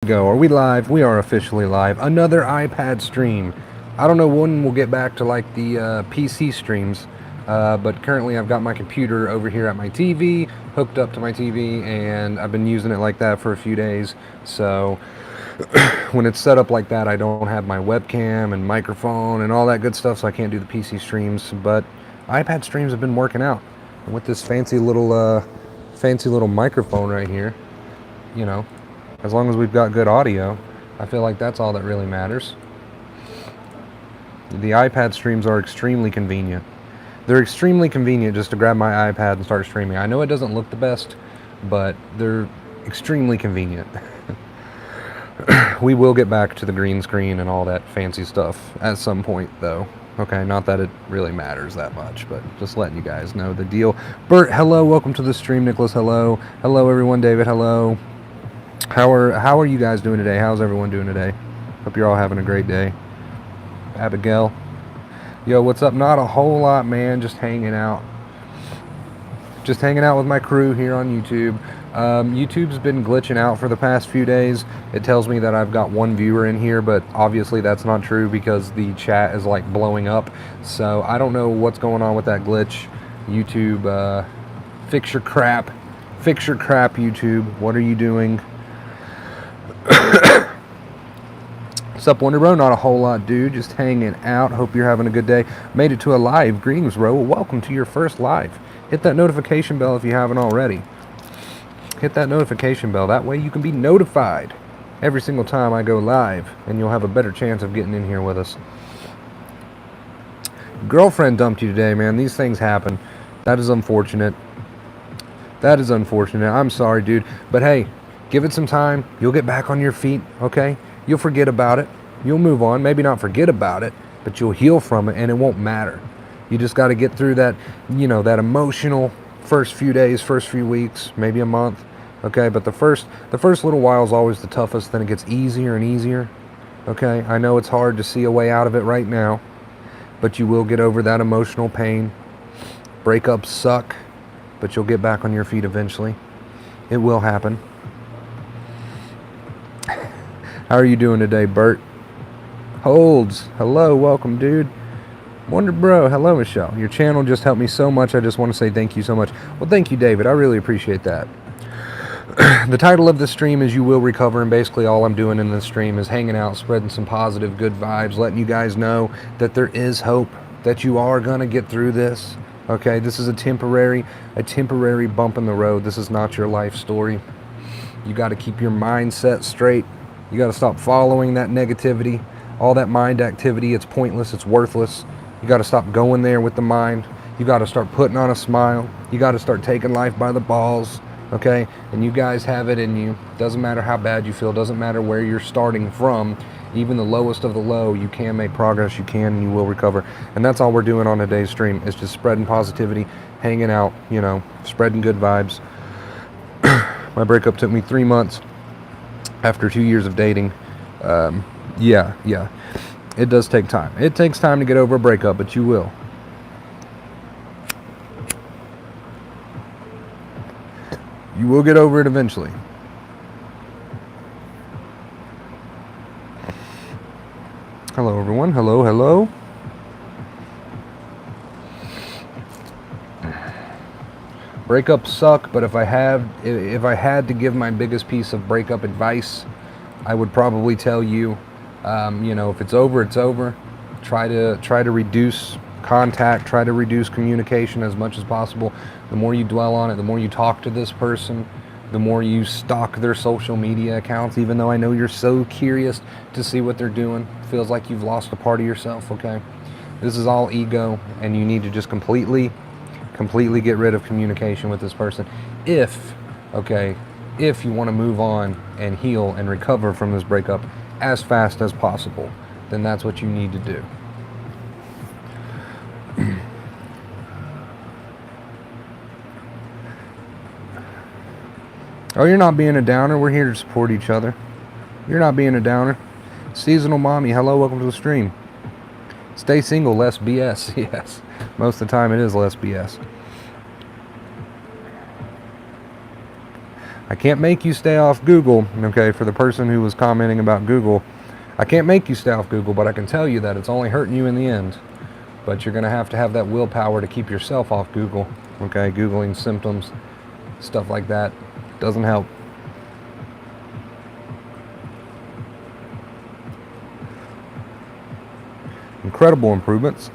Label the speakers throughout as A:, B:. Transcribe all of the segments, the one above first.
A: Go. Are we live? We are officially live. Another iPad stream. I don't know when we'll get back to like the PC streams, but currently I've got my computer over here at my TV, hooked up to my TV, and I've been using it like that for a few days. So when it's set up like that, I don't have my webcam and microphone and all that good stuff, so I can't do the PC streams. But iPad streams have been working out. And with this fancy little microphone right here, you know, as long as we've got good audio, I feel like that's all that really matters. The iPad streams are extremely convenient. They're extremely convenient just to grab my iPad and start streaming. I know it doesn't look the best, but they're extremely convenient. We will get back to the green screen and all that fancy stuff at some point, though. Okay, not that it really matters that much, but just letting you guys know the deal. Bert, hello, welcome to the stream. Nicholas, hello. Hello, everyone. David, hello. How are you guys doing today? How's everyone doing today? Hope you're all having a great day. Abigail, yo, what's up? Not a whole lot, man. Just hanging out. Just hanging out with my crew here on YouTube. YouTube's been glitching out for the past few days. It tells me that I've got one viewer in here, but obviously that's not true because the chat is like blowing up. So I don't know what's going on with that glitch. YouTube, fix your crap. Fix your crap, YouTube. What are you doing? What's up, Wonder Bro? Not a whole lot, dude. Just hanging out. Hope you're having a good day. Made it to a live. Greetings, bro. Welcome to your first live. Hit that notification bell if you haven't already. Hit that notification bell. That way you can be notified every single time I go live, and you'll have a better chance of getting in here with us. Girlfriend dumped you today, man. These things happen. That is unfortunate. That is unfortunate. I'm sorry, dude. But hey, give it some time. You'll get back on your feet, okay? You'll forget about it. You'll move on. Maybe not forget about it, but you'll heal from it, and it won't matter. You just got to get through that, you know, that emotional first few days, first few weeks, maybe a month, okay? But the first little while is always the toughest. Then it gets easier and easier, okay? I know it's hard to see a way out of it right now, but you will get over that emotional pain. Breakups suck, but you'll get back on your feet eventually. It will happen. How are you doing today, Bert? Holds, hello, welcome, dude. Wonder Bro, hello, Michelle. Your channel just helped me so much. I just want to say thank you so much. Well, thank you, David. I really appreciate that. The title of the stream is You Will Recover, and basically all I'm doing in this stream is hanging out, spreading some positive, good vibes, letting you guys know that there is hope, that you are going to get through this. Okay, this is a temporary bump in the road. This is not your life story. You got to keep your mindset straight. You got to stop following that negativity, all that mind activity. It's pointless. It's worthless. You got to stop going there with the mind. You got to start putting on a smile. You got to start taking life by the balls, okay? And you guys have it in you. Doesn't matter how bad you feel. Doesn't matter where you're starting from. Even the lowest of the low, you can make progress. You can, and you will recover. And that's all we're doing on today's stream. Is just spreading positivity, hanging out, you know, spreading good vibes. My breakup took me 3 months. After 2 years of dating. Yeah. It does take time. It takes time to get over a breakup, but you will. You will get over it eventually. Hello, everyone. Hello. Breakups suck, but if I had to give my biggest piece of breakup advice, I would probably tell you, you know, if it's over, it's over. Try to reduce contact, try to reduce communication as much as possible. The more you dwell on it, the more you talk to this person, the more you stalk their social media accounts, even though I know you're so curious to see what they're doing. Feels like you've lost a part of yourself, okay? This is all ego, and you need to just completely get rid of communication with this person if you want to move on and heal and recover from this breakup as fast as possible. Then that's what you need to do. Oh, you're not being a downer. We're here to support each other. You're not being a downer. Seasonal Mommy, hello, welcome to the stream. Stay single, less BS. Yes, most of the time it is less BS. I can't make you stay off Google, okay, for the person who was commenting about Google. I can't make you stay off Google, but I can tell you that it's only hurting you in the end. But you're going to have that willpower to keep yourself off Google, okay? Googling symptoms, stuff like that, doesn't help. Incredible improvements.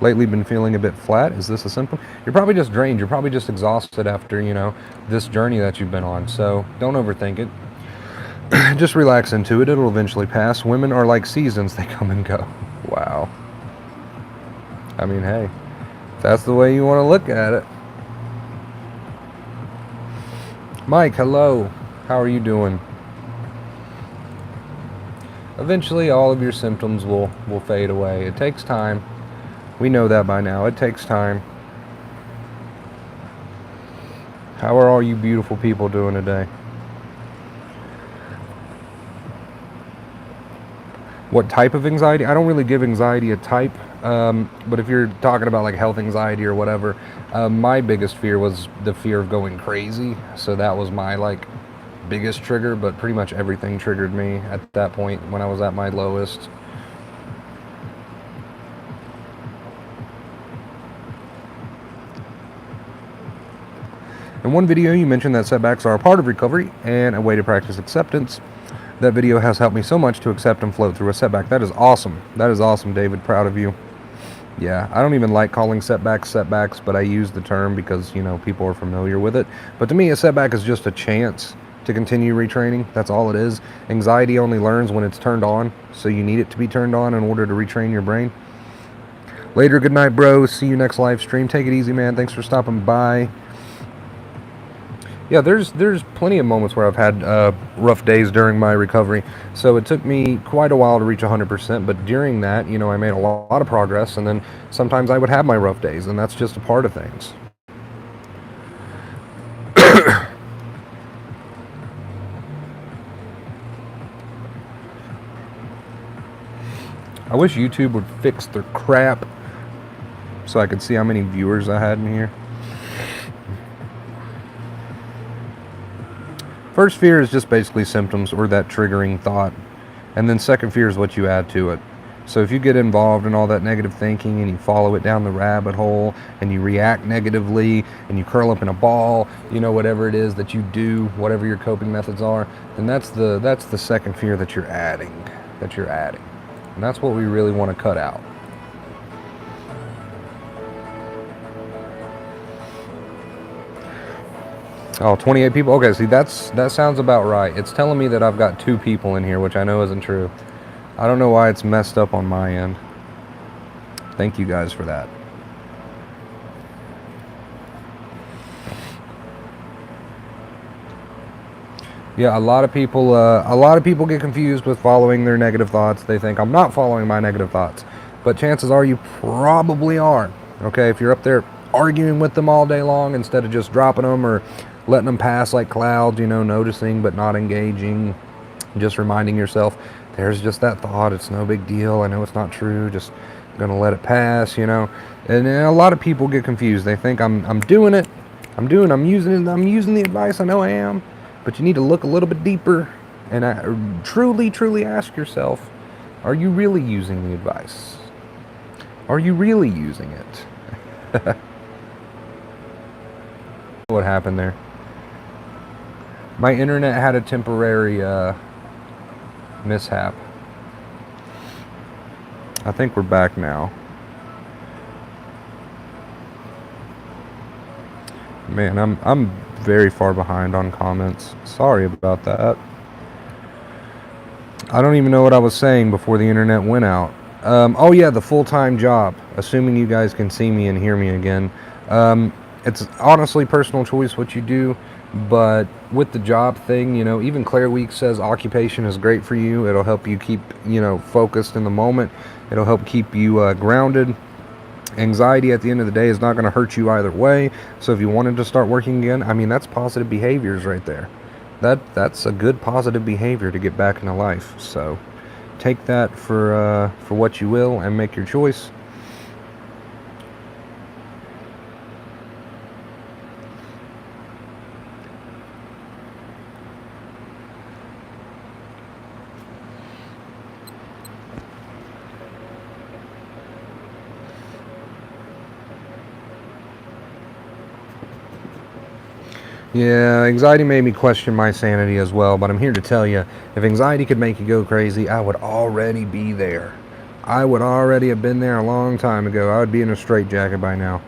A: Lately been feeling a bit flat. Is this a symptom? You're probably just drained. You're probably just exhausted after, you know, this journey that you've been on. So don't overthink it. Just relax into it. It'll eventually pass. Women are like seasons. They come and go. Wow. I mean, hey, if that's the way you want to look at it. Mike, hello. How are you doing? Eventually all of your symptoms will fade away. It takes time. We know that by now. It takes time. How are all you beautiful people doing today? What type of anxiety? I don't really give anxiety a type, but if you're talking about like health anxiety or whatever, my biggest fear was the fear of going crazy. So that was my like biggest trigger, but pretty much everything triggered me at that point when I was at my lowest. In one video, you mentioned that setbacks are a part of recovery and a way to practice acceptance. That video has helped me so much to accept and float through a setback. That is awesome. That is awesome, David. Proud of you. Yeah, I don't even like calling setbacks, but I use the term because, you know, people are familiar with it. But to me, a setback is just a chance to continue retraining. That's all it is. Anxiety only learns when it's turned on, so you need it to be turned on in order to retrain your brain. Later, good night, bro. See you next live stream. Take it easy, man. Thanks for stopping by. Yeah, there's plenty of moments where I've had rough days during my recovery. So it took me quite a while to reach 100%, but during that, you know, I made a lot of progress, and then sometimes I would have my rough days, and that's just a part of things. I wish YouTube would fix their crap so I could see how many viewers I had in here. First fear is just basically symptoms or that triggering thought. And then second fear is what you add to it. So if you get involved in all that negative thinking and you follow it down the rabbit hole and you react negatively and you curl up in a ball, you know, whatever it is that you do, whatever your coping methods are, then that's the second fear that you're adding. And that's what we really want to cut out. Oh, 28 people? Okay, see, that sounds about right. It's telling me that I've got 2 people in here, which I know isn't true. I don't know why it's messed up on my end. Thank you guys for that. Yeah, a lot of people get confused with following their negative thoughts. They think I'm not following my negative thoughts, but chances are you probably are. Okay, if you're up there arguing with them all day long instead of just dropping them or letting them pass like clouds, you know, noticing but not engaging, just reminding yourself, there's just that thought, it's no big deal, I know it's not true, just gonna let it pass, you know. And a lot of people get confused. They think I'm doing it, I'm using the advice, I know I am, but you need to look a little bit deeper and truly ask yourself, are you really using the advice? Are you really using it? What happened there? My internet had a temporary mishap. I think we're back now. Man, I'm very far behind on comments. Sorry about that. I don't even know what I was saying before the internet went out. Oh yeah, the full-time job. Assuming you guys can see me and hear me again. It's honestly personal choice what you do, but with the job thing, you know, even Claire Weeks says occupation is great for you. It'll help you keep, you know, focused in the moment. It'll help keep you grounded. Anxiety at the end of the day is not going to hurt you either way. So if you wanted to start working again, I mean, that's positive behaviors right there. That's a good positive behavior to get back into life. So take that for what you will and make your choice. Yeah, anxiety made me question my sanity as well, but I'm here to tell you, if anxiety could make you go crazy, I would already be there. I would already have been there a long time ago. I would be in a straitjacket by now.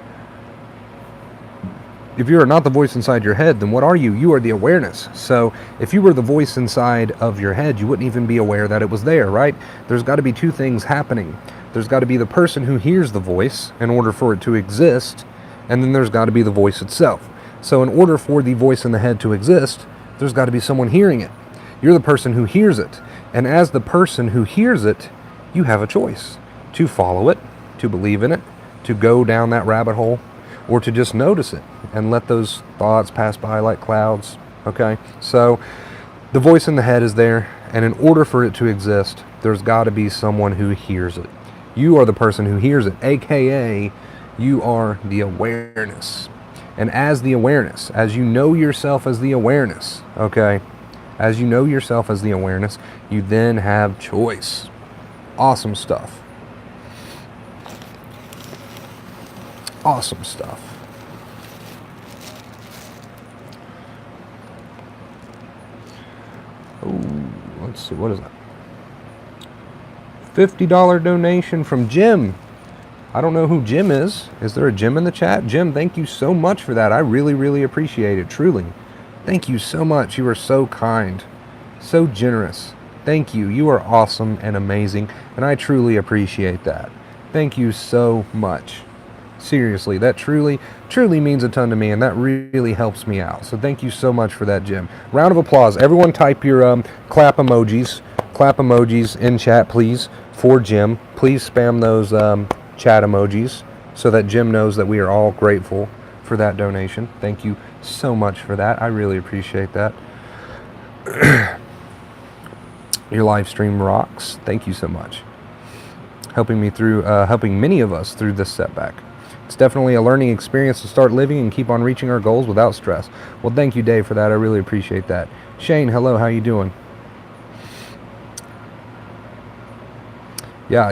A: If you are not the voice inside your head, then what are you? You are the awareness. So if you were the voice inside of your head, you wouldn't even be aware that it was there, right? There's got to be two things happening. There's got to be the person who hears the voice in order for it to exist, and then there's got to be the voice itself. So in order for the voice in the head to exist, there's got to be someone hearing it. You're the person who hears it. And as the person who hears it, you have a choice to follow it, to believe in it, to go down that rabbit hole, or to just notice it and let those thoughts pass by like clouds. Okay? So the voice in the head is there, and in order for it to exist, there's got to be someone who hears it. You are the person who hears it, aka you are the awareness. And as the awareness, as you know yourself as the awareness, okay, as you know yourself as the awareness, you then have choice. Awesome stuff. Awesome stuff. Oh, let's see, what is that? $50 donation from Jim. I don't know who Jim is. Is there a Jim in the chat? Jim, thank you so much for that. I really, really appreciate it, truly. Thank you so much. You are so kind, so generous. Thank you. You are awesome and amazing, and I truly appreciate that. Thank you so much. Seriously, that truly, truly means a ton to me, and that really helps me out. So thank you so much for that, Jim. Round of applause. Everyone type your clap emojis in chat, please, for Jim. Please spam those chat emojis so that Jim knows that we are all grateful for that donation. Thank you so much for that. I really appreciate that. Your live stream rocks. Thank you so much. Helping many of us through this setback. It's definitely a learning experience to start living and keep on reaching our goals without stress. Well, thank you, Dave, for that. I really appreciate that. Shane, hello. How you doing? Yeah.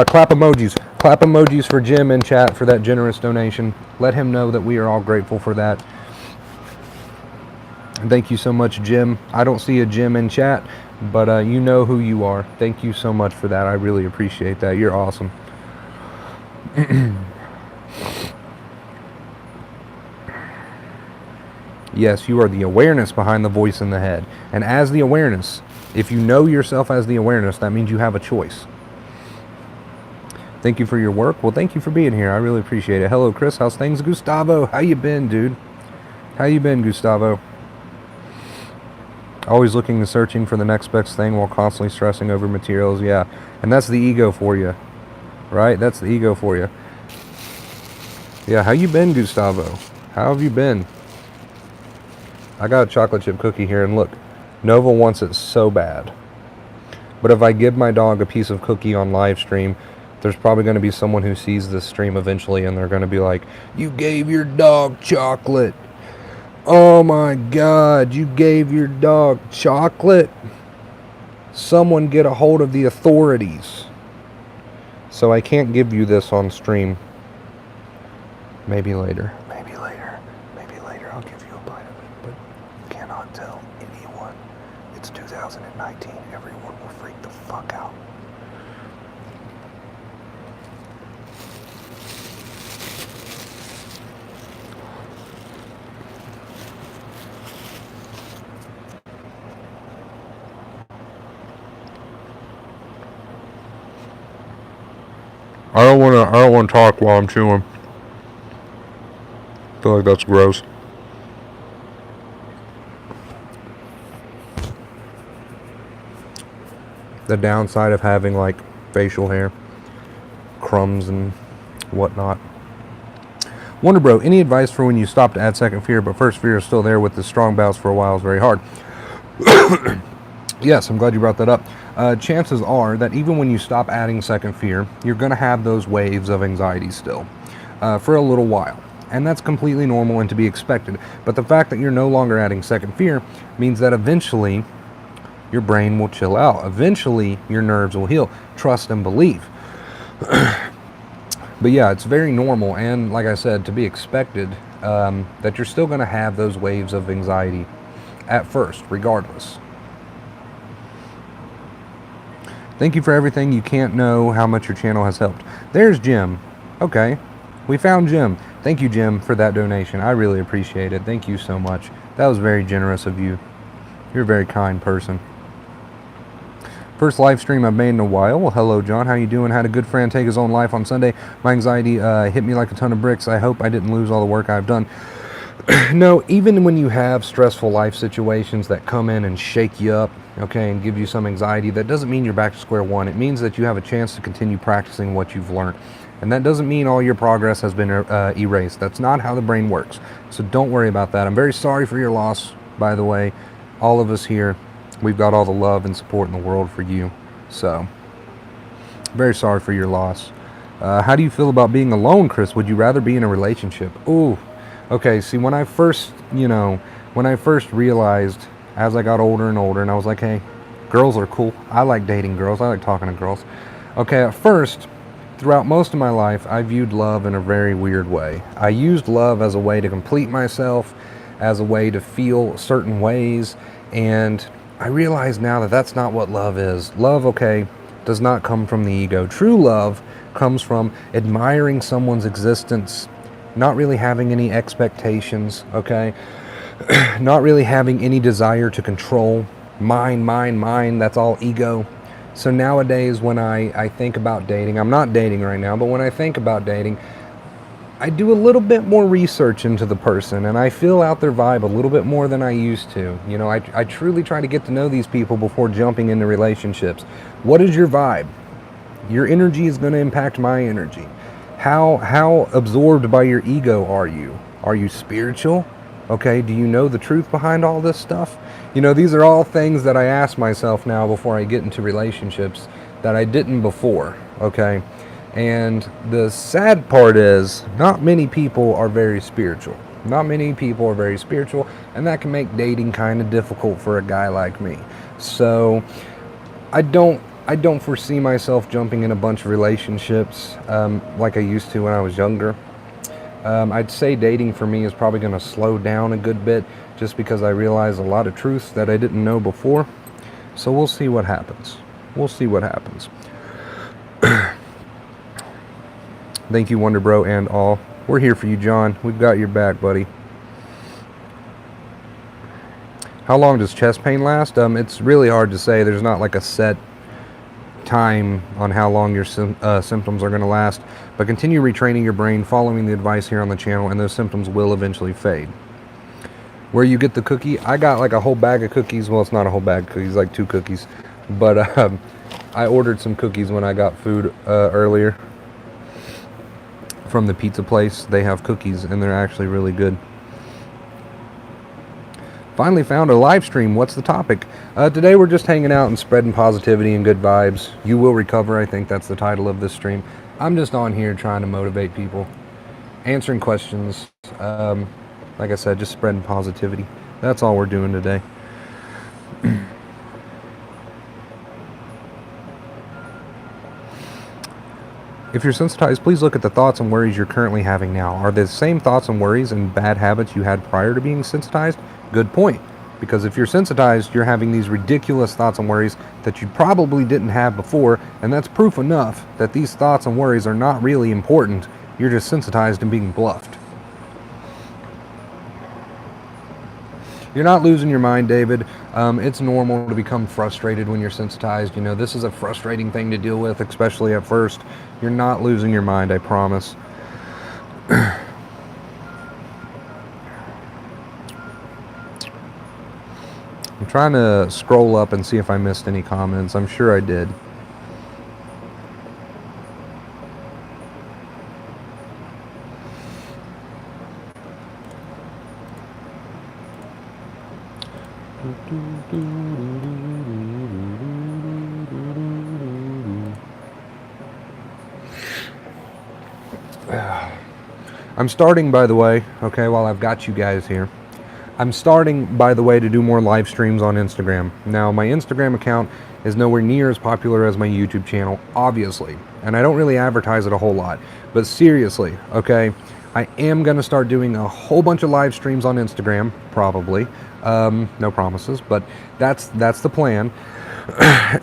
A: Clap emojis. Clap emojis for Jim in chat for that generous donation. Let him know that we are all grateful for that. Thank you so much, Jim. I don't see a Jim in chat, but you know who you are. Thank you so much for that. I really appreciate that. You're awesome. Yes, you are the awareness behind the voice in the head. And as the awareness, if you know yourself as the awareness, that means you have a choice. Thank you for your work. Well, thank you for being here. I really appreciate it. Hello, Chris. How's things? Gustavo, how you been, dude? How you been, Gustavo? Always looking and searching for the next best thing while constantly stressing over materials. Yeah, and that's the ego for you, right? That's the ego for you. Yeah, how you been, Gustavo? How have you been? I got a chocolate chip cookie here, and look, Nova wants it so bad. But if I give my dog a piece of cookie on live stream, there's probably going to be someone who sees this stream eventually, and they're going to be like, "You gave your dog chocolate. Oh my God, you gave your dog chocolate. Someone get a hold of the authorities." So I can't give you this on stream. Maybe later. Maybe later. Maybe later I'll give you a bite of it. But you cannot tell anyone. It's 2019. Everyone will freak the fuck out. I don't want to talk while I'm chewing. I feel like that's gross. The downside of having like facial hair, crumbs and whatnot. Wonder Bro, any advice for when you stop to add second fear, but first fear is still there with the strong bouts for a while is very hard? Yes, I'm glad you brought that up. Chances are that even when you stop adding second fear, you're going to have those waves of anxiety still for a little while. And that's completely normal and to be expected. But the fact that you're no longer adding second fear means that eventually your brain will chill out. Eventually your nerves will heal. Trust and believe. But yeah, it's very normal and, like I said, to be expected that you're still going to have those waves of anxiety at first, regardless. Thank you for everything. You can't know how much your channel has helped. There's Jim. Okay, we found Jim. Thank you, Jim, for that donation. I really appreciate it. Thank you so much. That was very generous of you. You're a very kind person. First live stream I've made in a while. Well, hello, John. How you doing? Had a good friend take his own life on Sunday. My anxiety hit me like a ton of bricks. I hope I didn't lose all the work I've done. No, even when you have stressful life situations that come in and shake you up, okay, and give you some anxiety, that doesn't mean you're back to square one. It means that you have a chance to continue practicing what you've learned. And that doesn't mean all your progress has been erased. That's not how the brain works. So don't worry about that. I'm very sorry for your loss, by the way. All of us here, we've got all the love and support in the world for you. So, very sorry for your loss. How do you feel about being alone, Chris? Would you rather be in a relationship? Ooh, okay, see, when I first realized, as I got older and older, and I was like, hey, girls are cool. I like dating girls. I like talking to girls. Okay, at first, throughout most of my life, I viewed love in a very weird way. I used love as a way to complete myself, as a way to feel certain ways, and I realize now that that's not what love is. Love, okay, does not come from the ego. True love comes from admiring someone's existence, not really having any expectations, okay? Not really having any desire to control. Mine, that's all ego. So nowadays when I think about dating, I'm not dating right now, but when I think about dating, I do a little bit more research into the person, and I feel out their vibe a little bit more than I used to. You know, I truly try to get to know these people before jumping into relationships. What is your vibe? Your energy is going to impact my energy. How absorbed by your ego are you? Are you spiritual? Okay, do you know the truth behind all this stuff? You know, these are all things that I ask myself now before I get into relationships that I didn't before, okay? And the sad part is, not many people are very spiritual. Not many people are very spiritual, and that can make dating kind of difficult for a guy like me. So, I don't foresee myself jumping in a bunch of relationships like I used to when I was younger. I'd say dating for me is probably going to slow down a good bit, just because I realize a lot of truths that I didn't know before. So we'll see what happens. We'll see what happens. Thank you, Wonder Bro and all. We're here for you, John. We've got your back, buddy. How long does chest pain last? It's really hard to say. There's not like a set time on how long your symptoms are going to last. But continue retraining your brain, following the advice here on the channel, and those symptoms will eventually fade. Where you get the cookie? I got like a whole bag of cookies. Well, it's not a whole bag of cookies, like 2 cookies. But I ordered some cookies when I got food earlier. From the pizza place. They have cookies and they're actually really good. Finally found a live stream. What's the topic? Today we're just hanging out and spreading positivity and good vibes. You will recover. I think that's the title of this stream. I'm just on here trying to motivate people, answering questions. Like I said, just spreading positivity. That's all we're doing today. If you're sensitized, please look at the thoughts and worries you're currently having now. Are the same thoughts and worries and bad habits you had prior to being sensitized? Good point. Because if you're sensitized, you're having these ridiculous thoughts and worries that you probably didn't have before, and that's proof enough that these thoughts and worries are not really important. You're just sensitized and being bluffed. You're not losing your mind, David. It's normal to become frustrated when you're sensitized. You know, this is a frustrating thing to deal with, especially at first. You're not losing your mind, I promise. I'm trying to scroll up and see if I missed any comments. I'm sure I did. I'm starting, by the way, okay, while I've got you guys here, I'm starting, by the way, to do more live streams on Instagram. Now, my Instagram account is nowhere near as popular as my YouTube channel, obviously, and I don't really advertise it a whole lot, but seriously, okay, I am going to start doing a whole bunch of live streams on Instagram, probably. No promises, but that's the plan.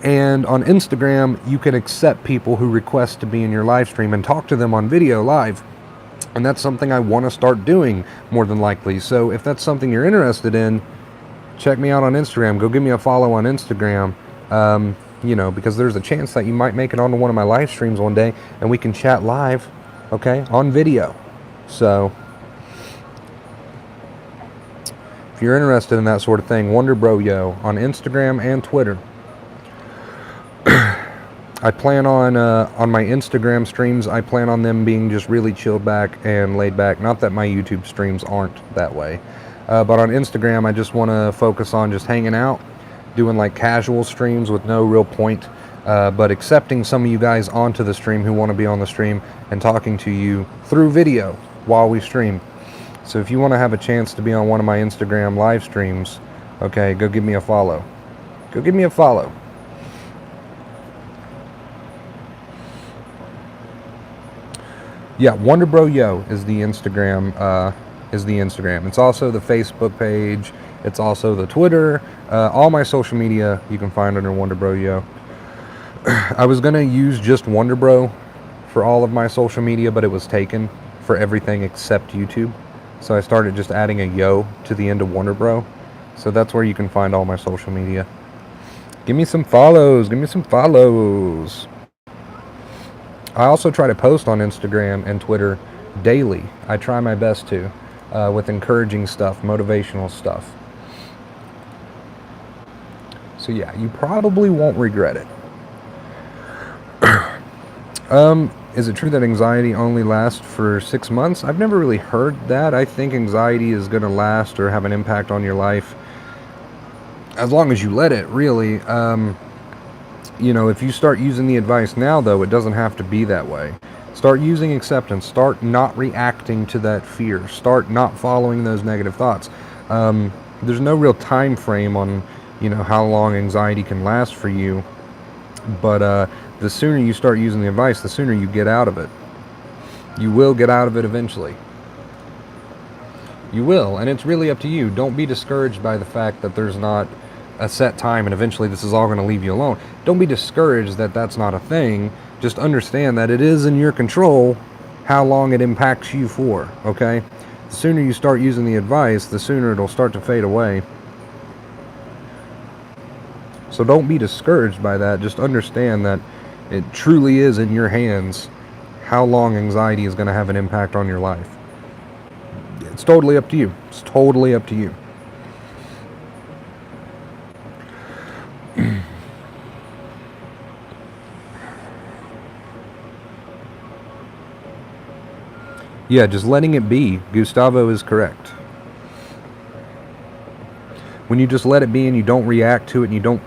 A: And on Instagram, you can accept people who request to be in your live stream and talk to them on video live. And that's something I want to start doing more than likely. So if that's something you're interested in, check me out on Instagram. Go give me a follow on Instagram. Because there's a chance that you might make it onto one of my live streams one day and we can chat live, okay, on video. So if you're interested in that sort of thing, WonderBroYo on Instagram and Twitter. I plan on my Instagram streams, I plan on them being just really chilled back and laid back. Not that my YouTube streams aren't that way. But on Instagram, I just want to focus on just hanging out, doing like casual streams with no real point, but accepting some of you guys onto the stream who want to be on the stream and talking to you through video while we stream. So if you want to have a chance to be on one of my Instagram live streams, okay, go give me a follow. Go give me a follow. Yeah, WonderBroYo is the Instagram. It's also the Facebook page. It's also the Twitter. All my social media you can find under WonderBroYo. I was gonna use just WonderBro for all of my social media, but it was taken for everything except YouTube. So I started just adding a yo to the end of WonderBro. So that's where you can find all my social media. Give me some follows. Give me some follows. I also try to post on Instagram and Twitter daily. I try my best to, with encouraging stuff, motivational stuff. So yeah, you probably won't regret it. Is it true that anxiety only lasts for 6 months? I've never really heard that. I think anxiety is going to last or have an impact on your life as long as you let it, really. If you start using the advice now, though, it doesn't have to be that way. Start using acceptance. Start not reacting to that fear. Start not following those negative thoughts. There's no real time frame on, how long anxiety can last for you. But the sooner you start using the advice, the sooner you get out of it. You will get out of it eventually. You will, and it's really up to you. Don't be discouraged by the fact that there's not a set time and eventually this is all going to leave you alone. Don't be discouraged that that's not a thing. Just understand that it is in your control how long it impacts you for, okay? The sooner you start using the advice, the sooner it'll start to fade away. So don't be discouraged by that. Just understand that it truly is in your hands how long anxiety is going to have an impact on your life. It's totally up to you. It's totally up to you. Yeah, just letting it be. Gustavo is correct. When you just let it be and you don't react to it and you don't,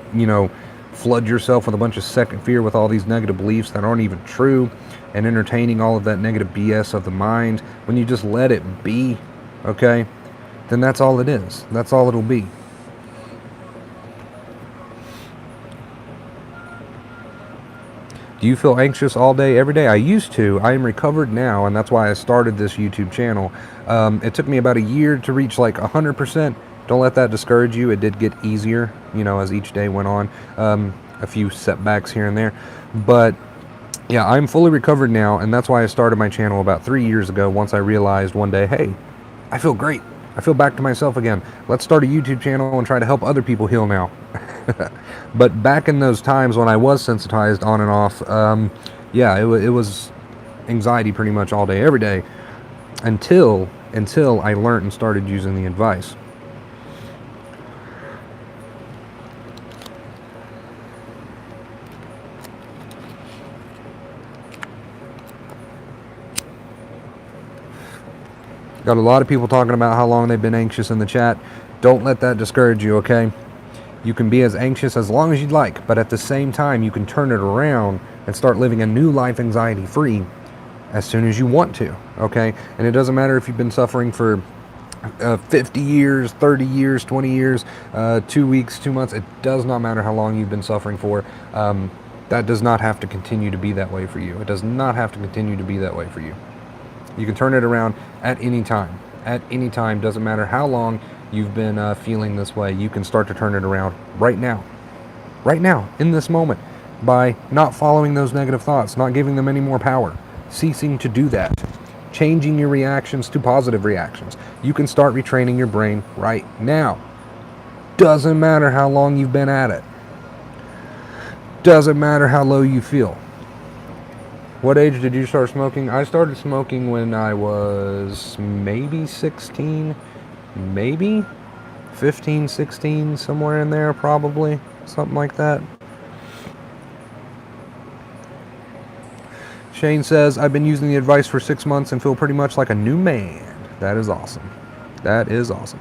A: flood yourself with a bunch of second fear with all these negative beliefs that aren't even true and entertaining all of that negative BS of the mind, when you just let it be, okay, then that's all it is. That's all it'll be. Do you feel anxious all day, every day? I used to. I am recovered now, and that's why I started this YouTube channel. It took me about a year to reach like 100%. Don't let that discourage you. It did get easier, as each day went on. A few setbacks here and there. But yeah, I'm fully recovered now, and that's why I started my channel about 3 years ago once I realized one day, hey, I feel great. I feel back to myself again. Let's start a YouTube channel and try to help other people heal now. But back in those times when I was sensitized on and off, it was anxiety pretty much all day, every day, until I learned and started using the advice. Got a lot of people talking about how long they've been anxious in the chat. Don't let that discourage you, okay? You can be as anxious as long as you'd like, but at the same time, you can turn it around and start living a new life anxiety-free as soon as you want to, okay? And it doesn't matter if you've been suffering for 50 years, 30 years, 20 years, 2 weeks, 2 months. It does not matter how long you've been suffering for. That does not have to continue to be that way for you. It does not have to continue to be that way for you. You can turn it around at any time. At any time, doesn't matter how long you've been feeling this way. You can start to turn it around right now. Right now, in this moment, by not following those negative thoughts, not giving them any more power, ceasing to do that, changing your reactions to positive reactions. You can start retraining your brain right now. Doesn't matter how long you've been at it. Doesn't matter how low you feel. What age did you start smoking? I started smoking when I was maybe 16, maybe 15, 16, somewhere in there, probably, something like that. Shane says, I've been using the advice for 6 months and feel pretty much like a new man. That is awesome. That is awesome.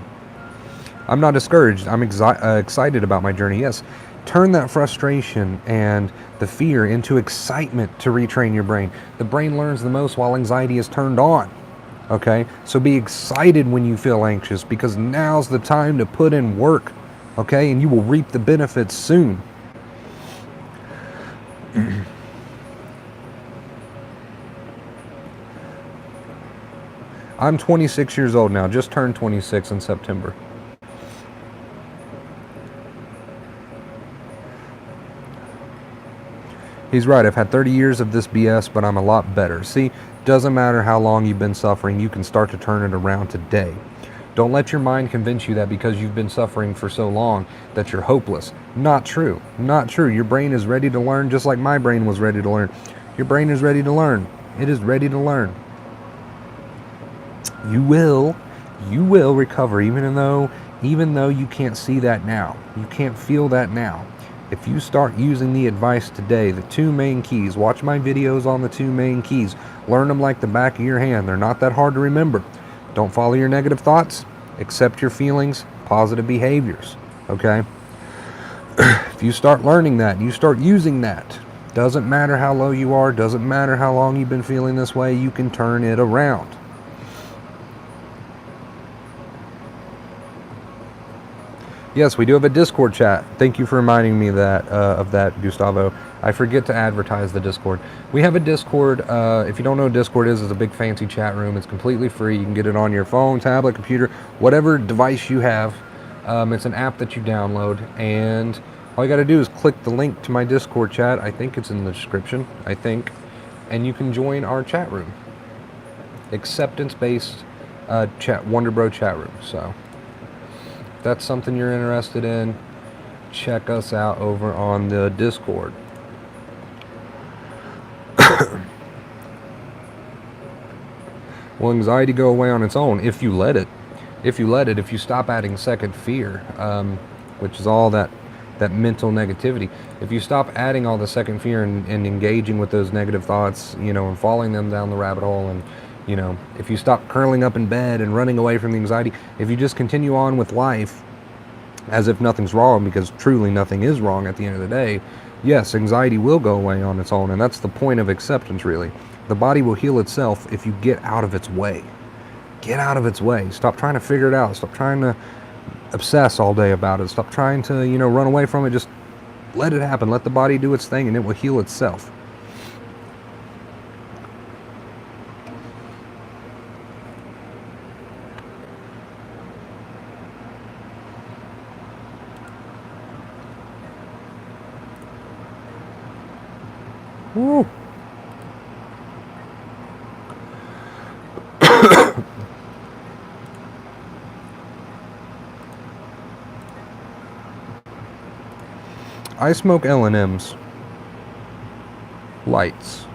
A: I'm not discouraged. I'm excited about my journey. Yes, turn that frustration and the fear into excitement to retrain your brain. The brain learns the most while anxiety is turned on. Okay? So be excited when you feel anxious, because now's the time to put in work. Okay? And you will reap the benefits soon. I'm 26 years old now. Just turned 26 in September. He's right. I've had 30 years of this BS, but I'm a lot better. See, doesn't matter how long you've been suffering, you can start to turn it around today. Don't let your mind convince you that because you've been suffering for so long that you're hopeless. Not true. Not true. Your brain is ready to learn just like my brain was ready to learn. Your brain is ready to learn. It is ready to learn. You will recover, even though you can't see that now. You can't feel that now. If you start using the advice today, the 2 main keys, watch my videos on the 2 main keys. Learn them like the back of your hand. They're not that hard to remember. Don't follow your negative thoughts. Accept your feelings. Positive behaviors. Okay? If you start learning that, you start using that. Doesn't matter how low you are. Doesn't matter how long you've been feeling this way. You can turn it around. Yes, we do have a Discord chat. Thank you for reminding me of that, Gustavo. I forget to advertise the Discord. We have a Discord. If you don't know what Discord is, it's a big fancy chat room. It's completely free. You can get it on your phone, tablet, computer, whatever device you have. It's an app that you download, and all you got to do is click the link to my Discord chat. I think it's in the description, and you can join our chat room. Acceptance-based Wonder Bro chat room. So if that's something you're interested in, check us out over on the Discord. Will anxiety go away on its own if you let it? If you stop adding second fear, which is all that mental negativity. If you stop adding all the second fear and engaging with those negative thoughts, and following them down the rabbit hole, and if you stop curling up in bed and running away from the anxiety, if you just continue on with life as if nothing's wrong, because truly nothing is wrong at the end of the day, yes, anxiety will go away on its own, and that's the point of acceptance, really. The body will heal itself if you get out of its way. Get out of its way. Stop trying to figure it out. Stop trying to obsess all day about it. Stop trying to, run away from it. Just let it happen. Let the body do its thing, and it will heal itself. Woo. I smoke L&M's. Lights.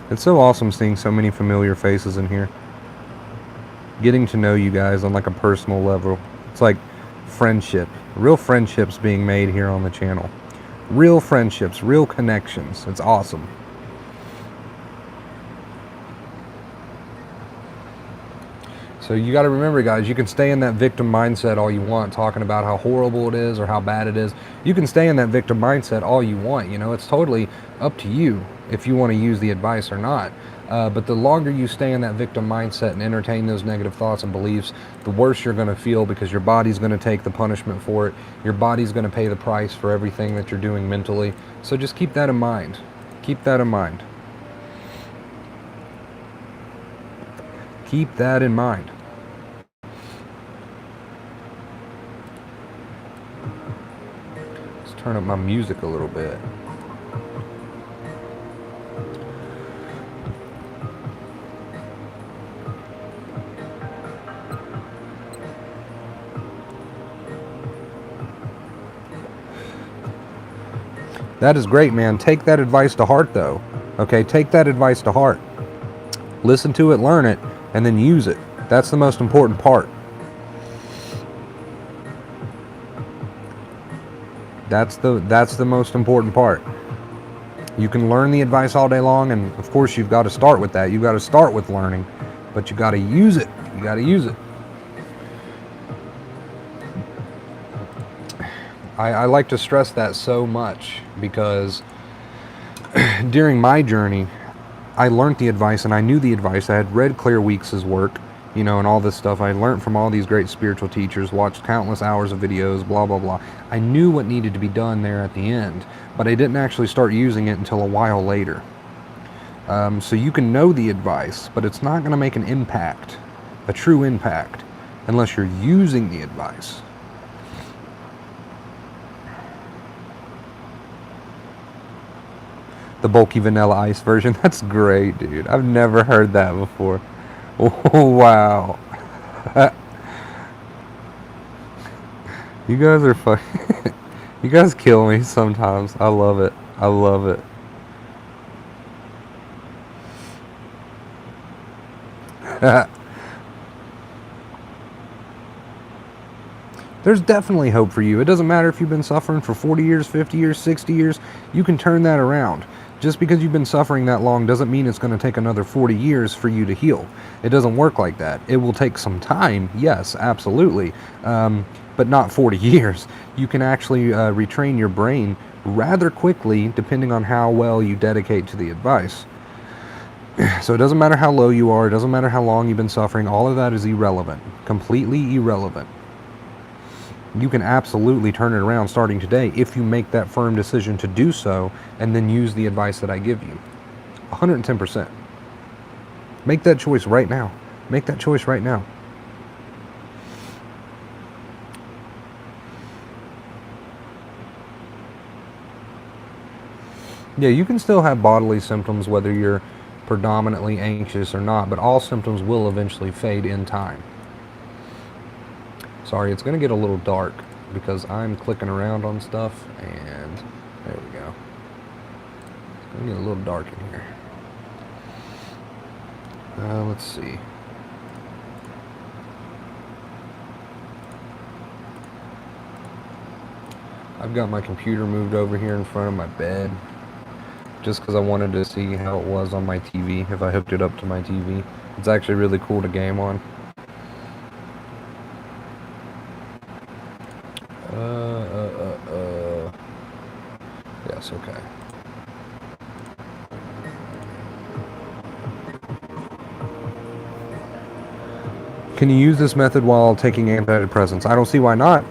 A: It's so awesome seeing so many familiar faces in here. Getting to know you guys on like a personal level. It's like friendship. Real friendships being made here on the channel. Real friendships, real connections. It's awesome. So you got to remember, guys, you can stay in that victim mindset all you want, talking about how horrible it is or how bad it is. You can stay in that victim mindset all you want. It's totally up to you if you want to use the advice or not. But the longer you stay in that victim mindset and entertain those negative thoughts and beliefs, the worse you're going to feel, because your body's going to take the punishment for it. Your body's going to pay the price for everything that you're doing mentally. So just keep that in mind. Keep that in mind. Keep that in mind. Let's turn up my music a little bit. That is great, man. Take that advice to heart, though. Okay, take that advice to heart. Listen to it, learn it, and then use it. That's the most important part. That's the most important part. You can learn the advice all day long, and of course you've got to start with that. You've got to start with learning, but you got to use it. You got to use it. I like to stress that so much, because during my journey, I learned the advice and I knew the advice. I had read Claire Weeks' work, and all this stuff. I learned from all these great spiritual teachers, watched countless hours of videos, blah, blah, blah. I knew what needed to be done there at the end, but I didn't actually start using it until a while later. So you can know the advice, but it's not going to make an impact, a true impact, unless you're using the advice. The bulky vanilla ice version. That's great, dude. I've never heard that before. Oh, wow. You guys are fucking... You guys kill me sometimes. I love it. I love it. There's definitely hope for you. It doesn't matter if you've been suffering for 40 years, 50 years, 60 years. You can turn that around. Just because you've been suffering that long doesn't mean it's going to take another 40 years for you to heal. It doesn't work like that. It will take some time, yes, absolutely, but not 40 years. You can actually retrain your brain rather quickly, depending on how well you dedicate to the advice. So it doesn't matter how low you are, it doesn't matter how long you've been suffering, all of that is irrelevant, completely irrelevant. You can absolutely turn it around starting today if you make that firm decision to do so and then use the advice that I give you. 110%. Make that choice right now. Make that choice right now. Yeah, you can still have bodily symptoms whether you're predominantly anxious or not, but all symptoms will eventually fade in time. Sorry, it's going to get a little dark because I'm clicking around on stuff, and there we go. It's going to get a little dark in here. Let's see. I've got my computer moved over here in front of my bed just because I wanted to see how it was on my TV, if I hooked it up to my TV. It's actually really cool to game on. Yes, okay. Can you use this method while taking antidepressants? I don't see why not.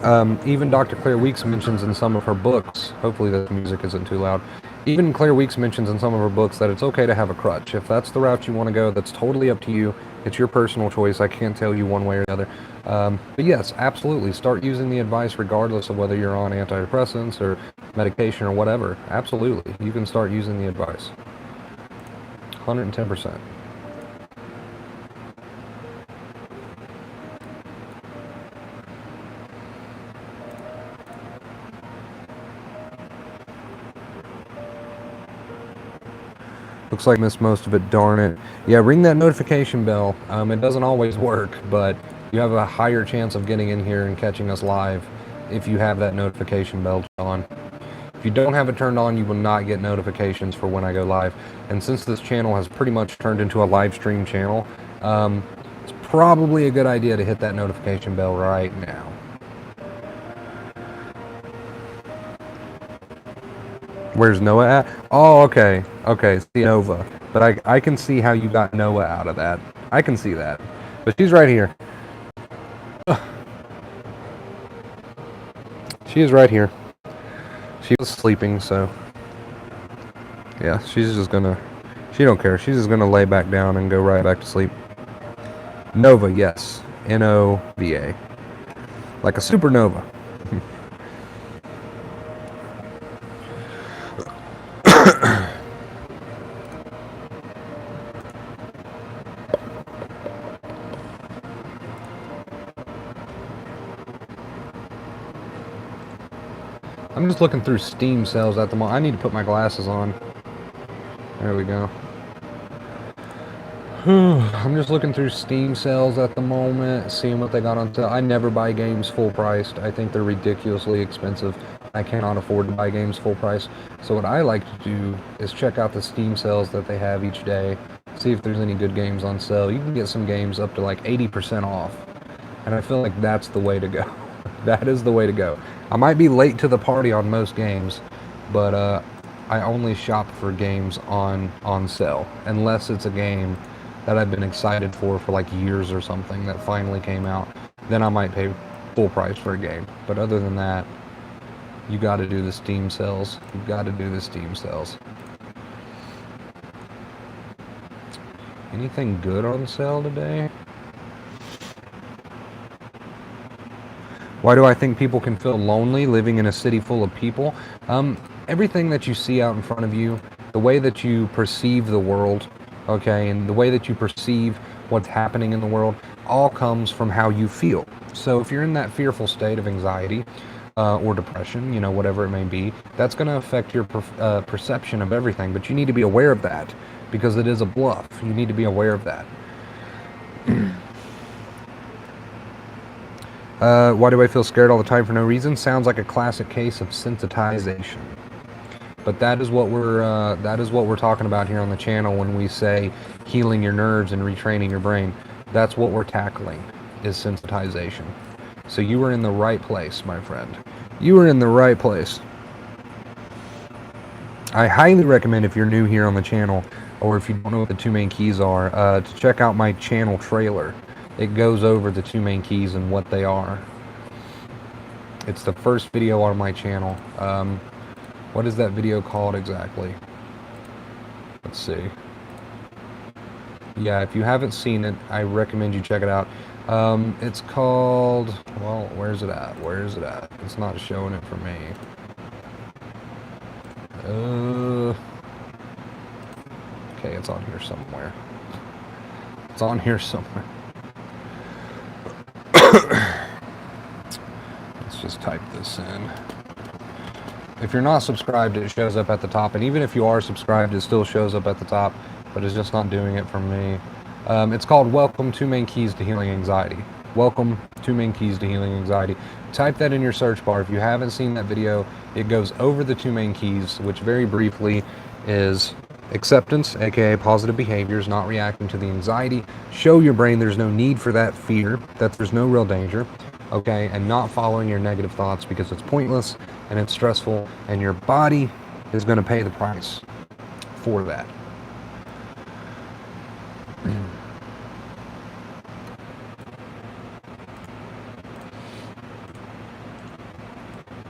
A: Even Dr. Claire Weeks mentions in some of her books, hopefully the music isn't too loud, even Claire Weeks mentions in some of her books that it's okay to have a crutch. If that's the route you want to go, that's totally up to you. It's your personal choice. I can't tell you one way or the other. But yes, absolutely. Start using the advice regardless of whether you're on antidepressants or medication or whatever. Absolutely. You can start using the advice. 110%. Looks like I missed most of it, darn it. Yeah, ring that notification bell. It doesn't always work, but you have a higher chance of getting in here and catching us live if you have that notification bell on. If you don't have it turned on, you will not get notifications for when I go live. And since this channel has pretty much turned into a live stream channel, it's probably a good idea to hit that notification bell right now. Where's Noah at? Oh, okay. Okay, see Nova. But I can see how you got Noah out of that. I can see that. But she's right here. She is right here. She was sleeping, so yeah, she's just gonna. She don't care. She's just gonna lay back down and go right back to sleep. Nova, yes, Nova, like a supernova. I'm just looking through Steam sales at the moment. I need to put my glasses on. There we go. I'm just looking through Steam sales at the moment, seeing what they got on sale. I never buy games full priced. I think they're ridiculously expensive. I cannot afford to buy games full price. So what I like to do is check out the Steam sales that they have each day, see if there's any good games on sale. You can get some games up to like 80% off. And I feel like that's the way to go. That is the way to go. I might be late to the party on most games, but I only shop for games on sale, unless it's a game that I've been excited for like years or something that finally came out. Then I might pay full price for a game. But other than that, you got to do the Steam sales. You got to do the Steam sales. Anything good on sale today? Why do I think people can feel lonely living in a city full of people? Everything that you see out in front of you, the way that you perceive the world, okay, and the way that you perceive what's happening in the world, all comes from how you feel. So if you're in that fearful state of anxiety or depression, you know, whatever it may be, that's going to affect your perception of everything. But you need to be aware of that because it is a bluff. You need to be aware of that. Why do I feel scared all the time for no reason? Sounds like a classic case of sensitization. But that is what we're talking about here on the channel when we say healing your nerves and retraining your brain. That's what we're tackling, is sensitization. So you were in the right place, my friend. You were in the right place. I highly recommend, if you're new here on the channel, or if you don't know what the two main keys are, to check out my channel trailer. It goes over the two main keys and what they are. It's the first video on my channel. What is that video called exactly? Let's see. Yeah, if you haven't seen it, I recommend you check it out. It's called, well, where's it at? Where is it at? It's not showing it for me. Okay, it's on here somewhere. It's on here somewhere. Let's just type this in. If you're not subscribed, it shows up at the top, and even if you are subscribed, it still shows up at the top, but it's just not doing it for me. It's called Welcome, Two Main Keys to Healing Anxiety. Welcome, Two Main Keys to Healing Anxiety. Type that in your search bar. If you haven't seen that video, it goes over the two main keys, which very briefly is acceptance, aka positive behaviors, not reacting to the anxiety. Show your brain there's no need for that fear, that there's no real danger, okay, and not following your negative thoughts because it's pointless and it's stressful, and your body is going to pay the price for that.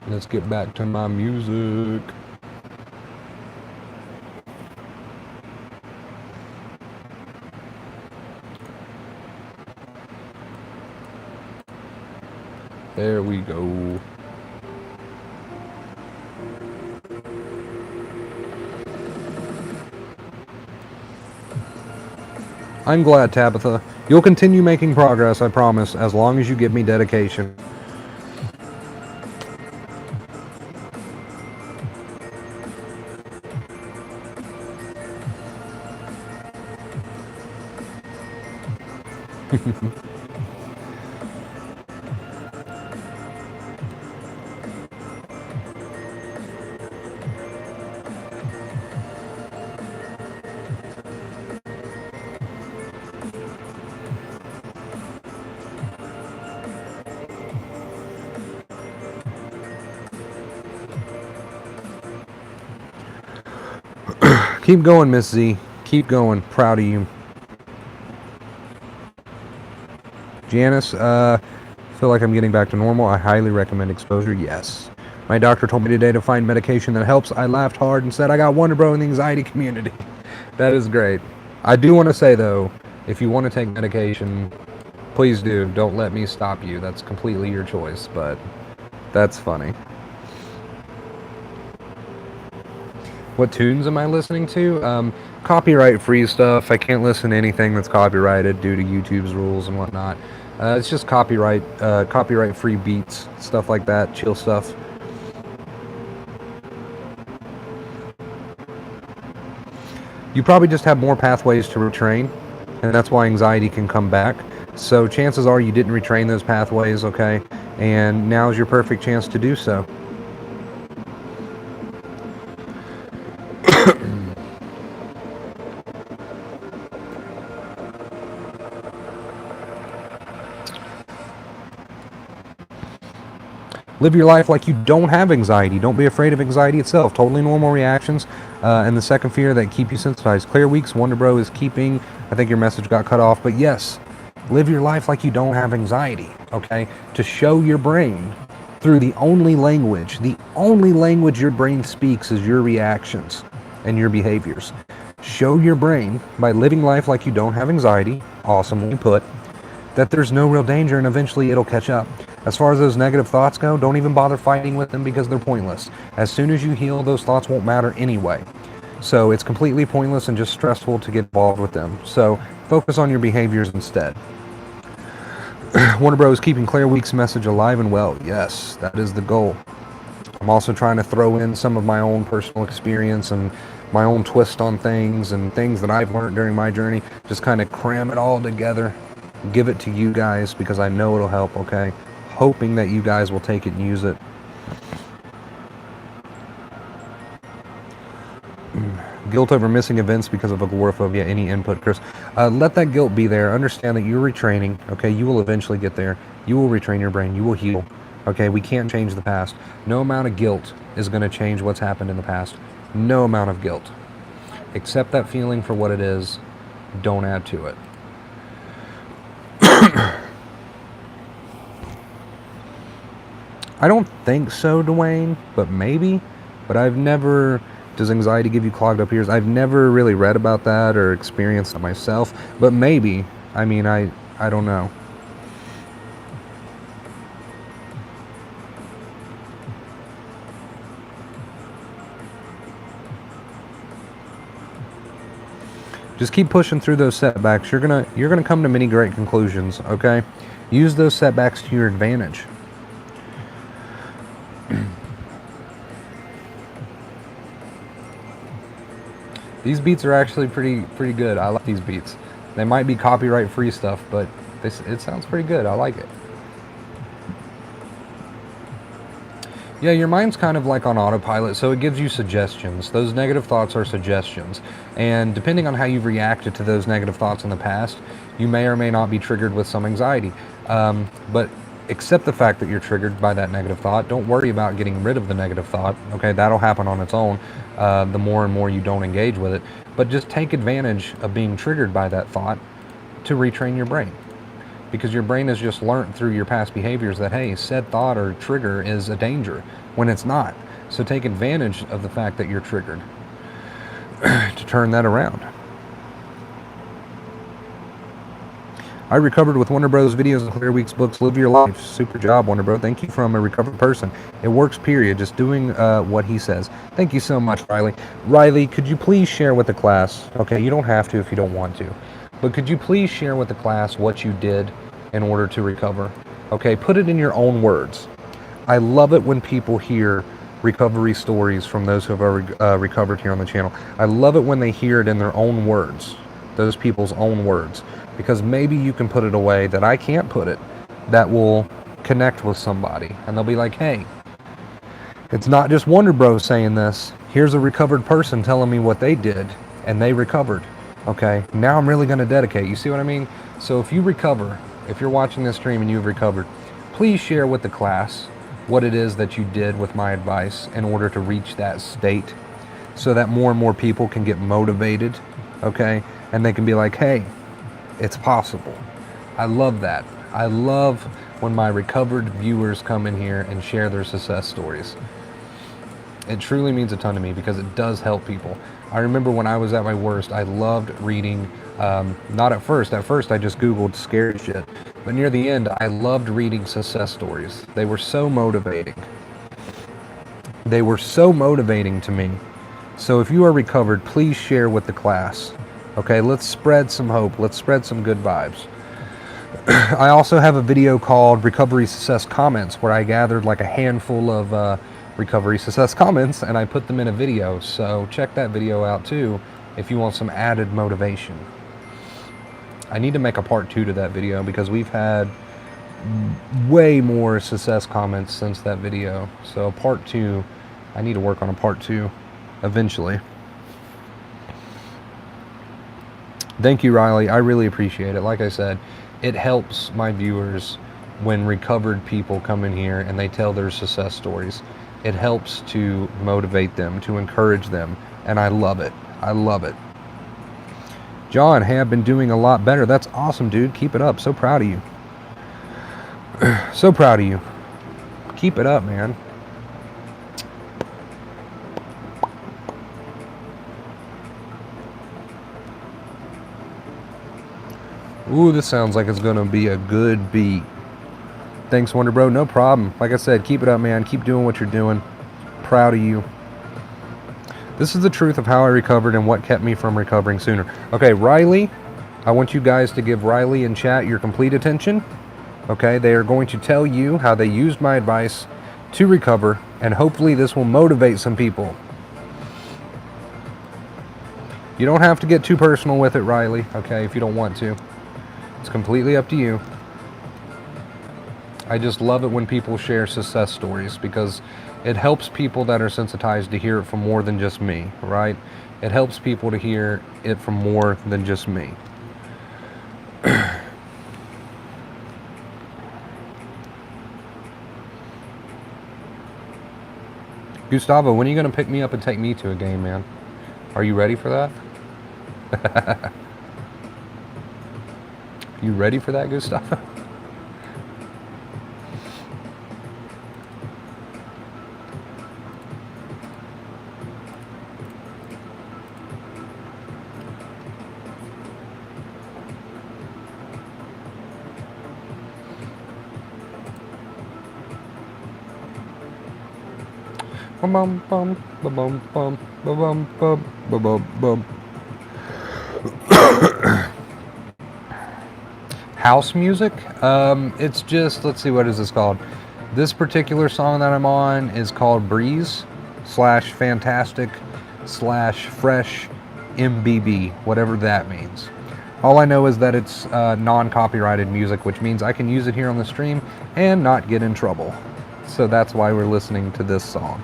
A: Let's get back to my music. There we go. I'm glad, Tabitha. You'll continue making progress, I promise, as long as you give me dedication. Keep going, Miss Z. Keep going. Proud of you. Janice, feel like I'm getting back to normal. I highly recommend exposure. Yes. My doctor told me today to find medication that helps. I laughed hard and said I got Wonder Bro in the anxiety community. That is great. I do want to say, though, if you want to take medication, please do. Don't let me stop you. That's completely your choice, but that's funny. What tunes am I listening to? Copyright-free stuff. I can't listen to anything that's copyrighted due to YouTube's rules and whatnot. It's just copyright-free beats, stuff like that, chill stuff. You probably just have more pathways to retrain, and that's why anxiety can come back. So chances are you didn't retrain those pathways, okay? And now's your perfect chance to do so. Live your life like you don't have anxiety. Don't be afraid of anxiety itself. Totally normal reactions. And the second fear that keep you sensitized. Clear weeks, Wonder Bro is keeping. I think your message got cut off. But yes, live your life like you don't have anxiety. Okay? To show your brain through the only language your brain speaks is your reactions and your behaviors. Show your brain by living life like you don't have anxiety. Awesomely put. That there's no real danger and eventually it'll catch up. As far as those negative thoughts go, don't even bother fighting with them because they're pointless. As soon as you heal, those thoughts won't matter anyway. So it's completely pointless and just stressful to get involved with them. So focus on your behaviors instead. Wonder Bro is keeping Claire Week's message alive and well. Yes, that is the goal. I'm also trying to throw in some of my own personal experience and my own twist on things and things that I've learned during my journey. Just kind of cram it all together. Give it to you guys because I know it'll help, okay? Hoping that you guys will take it and use it. Guilt over missing events because of agoraphobia. Any input, Chris? Let that guilt be there. Understand that you're retraining, okay? You will eventually get there. You will retrain your brain. You will heal, okay? We can't change the past. No amount of guilt is going to change what's happened in the past. No amount of guilt. Accept that feeling for what it is. Don't add to it. I don't think so, Dwayne, but maybe. But I've never... Does anxiety give you clogged up ears? I've never really read about that or experienced it myself. But maybe. I mean, I don't know. Just keep pushing through those setbacks. You're gonna come to many great conclusions, okay? Use those setbacks to your advantage. These beats are actually pretty good. I like these beats. They might be copyright free stuff, but it sounds pretty good. I like it. Yeah, your mind's kind of like on autopilot, so it gives you suggestions. Those negative thoughts are suggestions. And depending on how you've reacted to those negative thoughts in the past, you may or may not be triggered with some anxiety. But accept the fact that you're triggered by that negative thought. Don't worry about getting rid of the negative thought. Okay, that'll happen on its own the more and more you don't engage with it. But just take advantage of being triggered by that thought to retrain your brain. Because your brain has just learned through your past behaviors that, hey, said thought or trigger is a danger when it's not. So take advantage of the fact that you're triggered to turn that around. I recovered with Wonder Bros videos and Clear Week's books. Live your life. Super job, Wonder Bro. Thank you from a recovered person. It works, period. Just doing what he says. Thank you so much, Riley. Riley, could you please share with the class? Okay, you don't have to if you don't want to. But could you please share with the class what you did in order to recover? Okay, put it in your own words. I love it when people hear recovery stories from those who have recovered here on the channel. I love it when they hear it in their own words, those people's own words, because maybe you can put it away that I can't put it, that will connect with somebody. And they'll be like, hey, it's not just Wonder Bros saying this. Here's a recovered person telling me what they did, and they recovered. Okay, now I'm really going to dedicate. You see what I mean? So if you recover, if you're watching this stream and you've recovered, please share with the class what it is that you did with my advice in order to reach that state. so that more and more people can get motivated, okay? And they can be like, hey, it's possible. I love that. I love when my recovered viewers come in here and share their success stories. It truly means a ton to me because it does help people. I remember when I was at my worst, I loved reading, not at first. At first, I just Googled scary shit. But near the end, I loved reading success stories. They were so motivating. They were so motivating to me. So if you are recovered, please share with the class. Okay, let's spread some hope. Let's spread some good vibes. I also have a video called Recovery Success Comments where I gathered like a handful of recovery success comments and I put them in a video. So check that video out too if you want some added motivation. I need to make a part 2 to that video because we've had way more success comments since that video. So part 2, I need to work on a part 2 eventually. Thank you, Riley. I really appreciate it. Like I said, it helps my viewers when recovered people come in here and they tell their success stories. It helps to motivate them, to encourage them, and I love it. I love it. John, hey, I've been doing a lot better. That's awesome, dude. Keep it up. So proud of you. So proud of you. Keep it up, man. Ooh, this sounds like it's going to be a good beat. Thanks, Wonder Bro. No problem. Like I said, keep it up, man. Keep doing what you're doing. Proud of you. This is the truth of how I recovered and what kept me from recovering sooner. Okay, Riley, I want you guys to give Riley in chat your complete attention. Okay, they are going to tell you how they used my advice to recover, and hopefully this will motivate some people. You don't have to get too personal with it, Riley, okay, if you don't want to. It's completely up to you. I just love it when people share success stories because it helps people that are sensitized to hear it from more than just me, right? It helps people to hear it from more than just me. Gustavo, when are you going to pick me up and take me to a game, man? Are you ready for that? You ready for that, Gustavo? Bum bum bum bum bum bum bum bum bum. House music? It's just, let's see, what is this called? This particular song that I'm on is called Breeze / Fantastic / Fresh MBB, whatever that means. All I know is that it's non-copyrighted music, which means I can use it here on the stream and not get in trouble. So that's why we're listening to this song.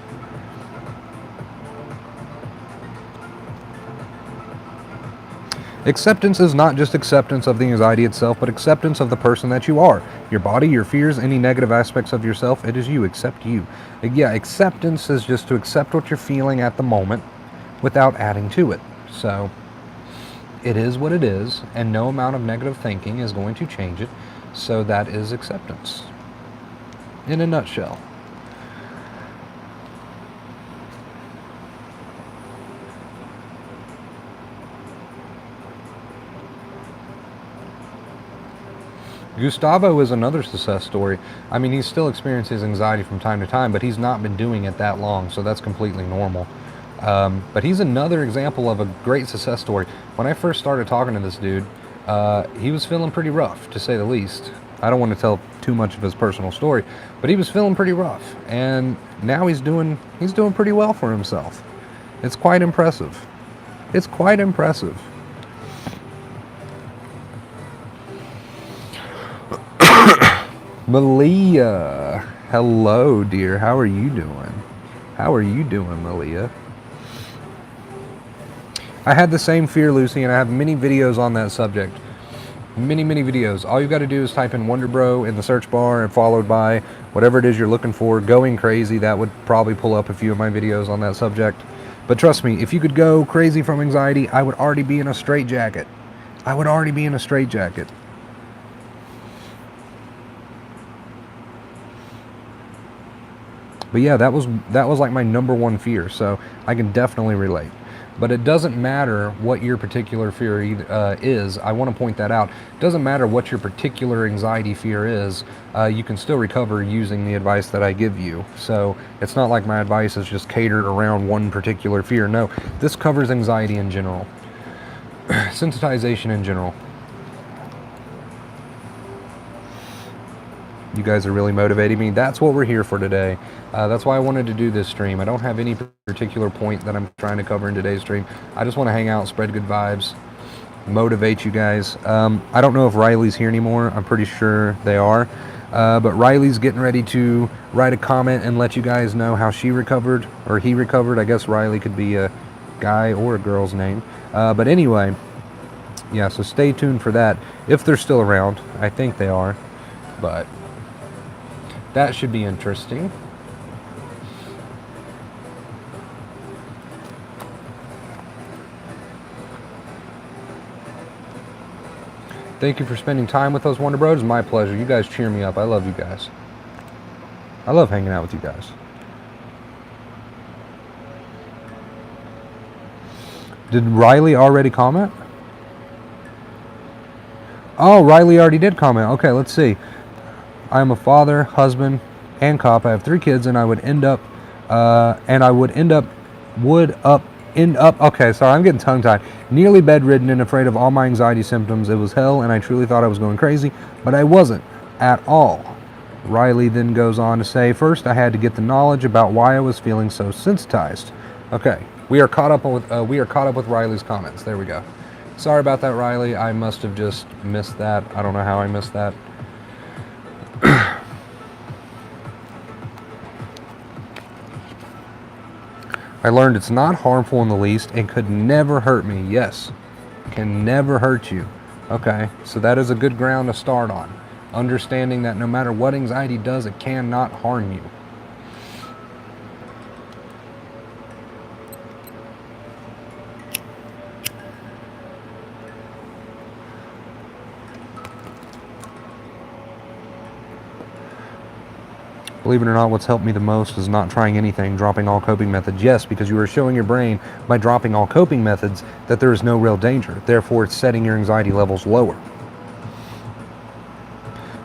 A: Acceptance is not just acceptance of the anxiety itself, but acceptance of the person that you are. Your body, your fears, any negative aspects of yourself, it is you. Accept you. Yeah, acceptance is just to accept what you're feeling at the moment without adding to it. So, it is what it is, and no amount of negative thinking is going to change it. So that is acceptance. In a nutshell. Gustavo is another success story. I mean, he's still experiences anxiety from time to time, but he's not been doing it that long, so that's completely normal. But he's another example of a great success story. When I first started talking to this dude, he was feeling pretty rough, to say the least. I don't want to tell too much of his personal story, but he was feeling pretty rough, and now he's doing pretty well for himself. It's quite impressive. It's quite impressive. Malia, hello, dear. How are you doing? How are you doing, Malia? I had the same fear, Lucy, and I have many videos on that subject. Many videos. All you got to do is type in Wonder Bro in the search bar and followed by whatever it is you're looking for. Going Crazy, that would probably pull up a few of my videos on that subject. But trust me, if you could go crazy from anxiety, I would already be in a straitjacket. I would already be in a straitjacket. But yeah, that was like my number one fear, so I can definitely relate. But it doesn't matter what your particular fear is. I want to point that out. It doesn't matter what your particular anxiety fear is. You can still recover using the advice that I give you. So it's not like my advice is just catered around one particular fear. No, this covers anxiety in general. Sensitization in general. You guys are really motivating me. That's what we're here for today. That's why I wanted to do this stream. I don't have any particular point that I'm trying to cover in today's stream. I just want to hang out, spread good vibes, motivate you guys. I don't know if Riley's here anymore. I'm pretty sure they are. But Riley's getting ready to write a comment and let you guys know how she recovered, or he recovered. I guess Riley could be a guy or a girl's name. But anyway, yeah, so stay tuned for that. If they're still around, I think they are. But that should be interesting. Thank you for spending time with us, Wonder Bros. It's my pleasure. You guys cheer me up. I love you guys. I love hanging out with you guys. Did Riley already comment? Oh, Riley already did comment. Okay, let's see. I am a father, husband, and cop. I have 3 kids, and I would end up, okay, sorry, I'm getting tongue-tied. Nearly bedridden and afraid of all my anxiety symptoms. It was hell, and I truly thought I was going crazy, but I wasn't at all. Riley then goes on to say, first, I had to get the knowledge about why I was feeling so sensitized. Okay, we are caught up with Riley's comments. There we go. Sorry about that, Riley. I must have just missed that. I don't know how I missed that. I learned it's not harmful in the least and could never hurt me. Yes, can never hurt you. Okay, so that is a good ground to start on. Understanding that no matter what anxiety does, it cannot harm you. Believe it or not, what's helped me the most is not trying anything, dropping all coping methods. Yes, because you are showing your brain by dropping all coping methods that there is no real danger. Therefore, it's setting your anxiety levels lower.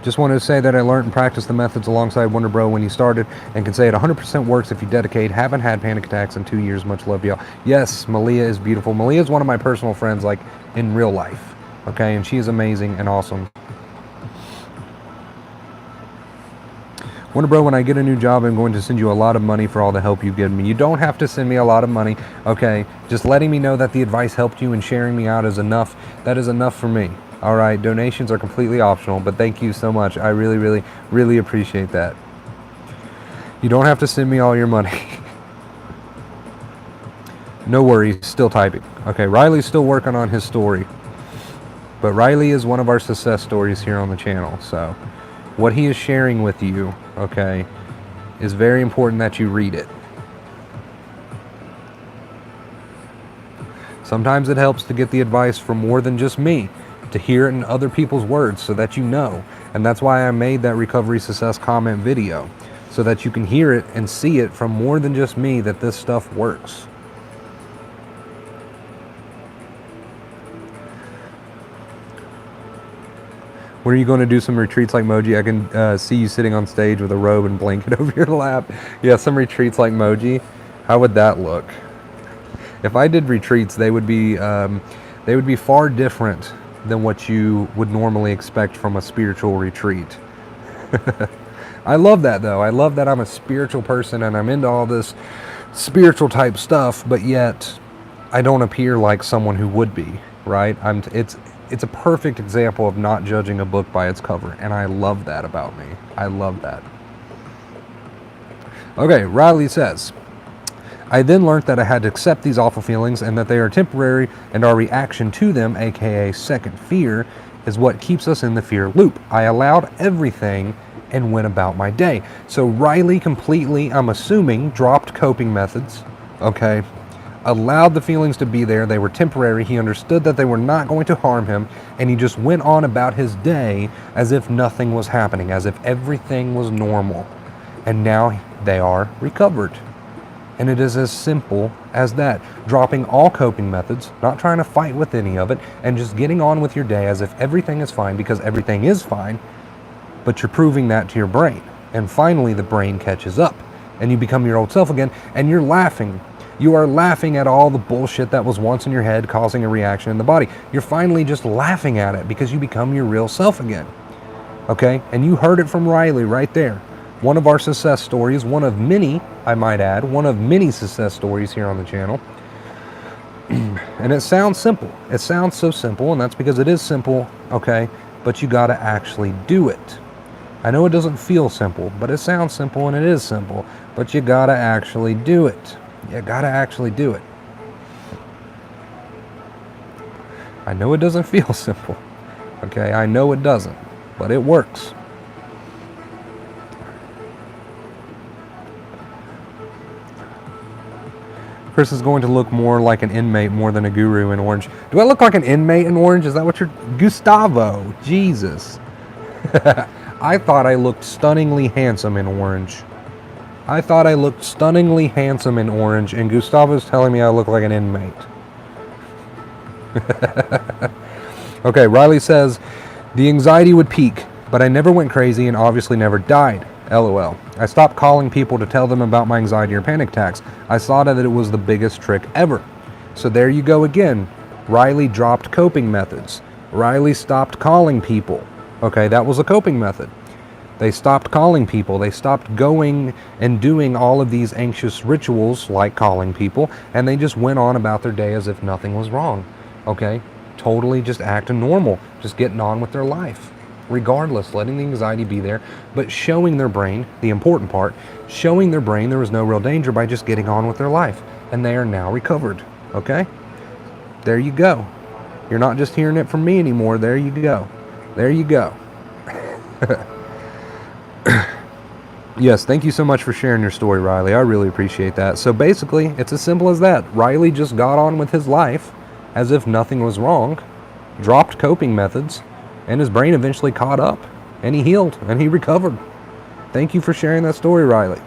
A: Just wanted to say that I learned and practiced the methods alongside Wonder Bro when he started, and can say it 100% works if you dedicate. Haven't had panic attacks in 2 years. Much love, y'all. Yes, Malia is beautiful. Malia is one of my personal friends, like in real life. Okay, and she is amazing and awesome. Wonder Bro, when I get a new job, I'm going to send you a lot of money for all the help you've given me. You don't have to send me a lot of money, okay? Just letting me know that the advice helped you and sharing me out is enough. That is enough for me. All right, donations are completely optional, but thank you so much. I really, really, really appreciate that. You don't have to send me all your money. No worries, still typing. Okay, Riley's still working on his story. But Riley is one of our success stories here on the channel, so what he is sharing with you, okay, is very important that you read it. Sometimes it helps to get the advice from more than just me, to hear it in other people's words so that you know. And that's why I made that recovery success comment video, so that you can hear it and see it from more than just me that this stuff works. When are you going to do some retreats like Moji? I can see you sitting on stage with a robe and blanket over your lap. Yeah, some retreats like Moji. How would that look? If I did retreats, they would be far different than what you would normally expect from a spiritual retreat. I love that, though. I love that I'm a spiritual person and I'm into all this spiritual type stuff, but yet I don't appear like someone who would be, right? It's a perfect example of not judging a book by its cover, and I love that about me. I love that. Okay, Riley says, I then learned that I had to accept these awful feelings and that they are temporary, and our reaction to them, aka second fear, is what keeps us in the fear loop. I allowed everything and went about my day. So Riley completely, I'm assuming, dropped coping methods, okay? allowed the feelings to be there. They were temporary. He understood that they were not going to harm him, and he just went on about his day as if nothing was happening, as if everything was normal. And now they are recovered. And it is as simple as that. Dropping all coping methods, not trying to fight with any of it, and just getting on with your day as if everything is fine, because everything is fine, but you're proving that to your brain. And finally the brain catches up, and you become your old self again, and you're laughing. You are laughing at all the bullshit that was once in your head causing a reaction in the body. You're finally just laughing at it because you become your real self again. Okay? And you heard it from Riley right there. One of our success stories, one of many, I might add, one of many success stories here on the channel. And it sounds simple. It sounds so simple, and that's because it is simple, okay? But you gotta actually do it. I know it doesn't feel simple, but it sounds simple and it is simple. But you gotta actually do it. You gotta actually do it. I know it doesn't feel simple, okay? I know it doesn't, but it works. Chris is going to look more like an inmate more than a guru in orange. Do I look like an inmate in orange? Is that what you're... Gustavo, Jesus. I thought I looked stunningly handsome in orange. I thought I looked stunningly handsome in orange, and Gustavo's telling me I look like an inmate. Okay, Riley says, the anxiety would peak, but I never went crazy and obviously never died. LOL. I stopped calling people to tell them about my anxiety or panic attacks. I saw that it was the biggest trick ever. So there you go again. Riley dropped coping methods. Riley stopped calling people. Okay, that was a coping method. They stopped calling people. They stopped going and doing all of these anxious rituals like calling people, and they just went on about their day as if nothing was wrong. Okay? Totally just acting normal. Just getting on with their life. Regardless, letting the anxiety be there, but showing their brain, the important part, showing their brain there was no real danger by just getting on with their life. And they are now recovered. Okay? There you go. You're not just hearing it from me anymore. There you go. There you go. Yes, thank you so much for sharing your story, Riley. I really appreciate that. So basically, it's as simple as that. Riley just got on with his life as if nothing was wrong, dropped coping methods, and his brain eventually caught up, and he healed, and he recovered. Thank you for sharing that story, Riley.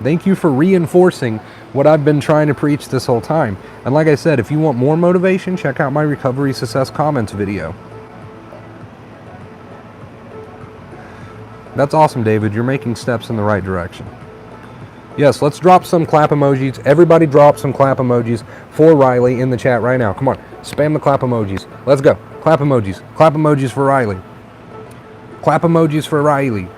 A: Thank you for reinforcing what I've been trying to preach this whole time. And like I said, if you want more motivation, check out my Recovery Success Comments video. That's awesome, David. You're making steps in the right direction. Yes, let's drop some clap emojis. Everybody drop some clap emojis for Riley in the chat right now. Come on, spam the clap emojis. Let's go. Clap emojis. Clap emojis for Riley. Clap emojis for Riley.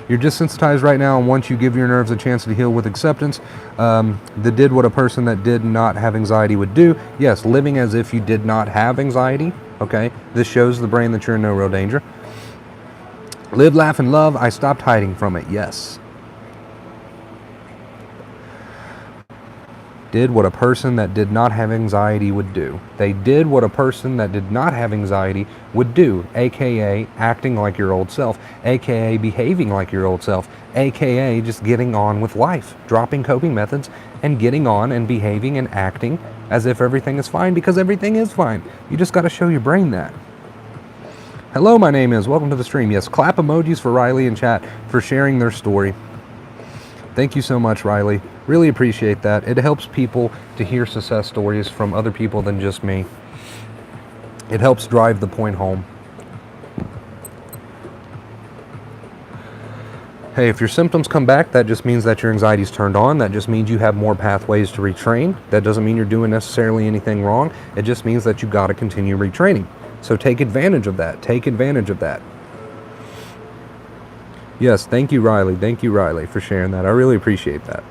A: You're desensitized right now, and once you give your nerves a chance to heal with acceptance, that did what a person that did not have anxiety would do. Yes, living as if you did not have anxiety. Okay, this shows the brain that you're in no real danger. Live, laugh, and love. I stopped hiding from it. Yes. Did what a person that did not have anxiety would do. They did what a person that did not have anxiety would do, aka acting like your old self, aka behaving like your old self, aka just getting on with life, dropping coping methods and getting on and behaving and acting as if everything is fine, because everything is fine. You just got to show your brain that. Hello, my name is. Welcome to the stream. Yes, clap emojis for Riley in chat for sharing their story. Thank you so much, Riley. Really appreciate that. It helps people to hear success stories from other people than just me. It helps drive the point home. Hey, if your symptoms come back, that just means that your anxiety's turned on. That just means you have more pathways to retrain. That doesn't mean you're doing necessarily anything wrong. It just means that you got to continue retraining. So take advantage of that. Take advantage of that. Yes, thank you, Riley. Thank you, Riley, for sharing that. I really appreciate that.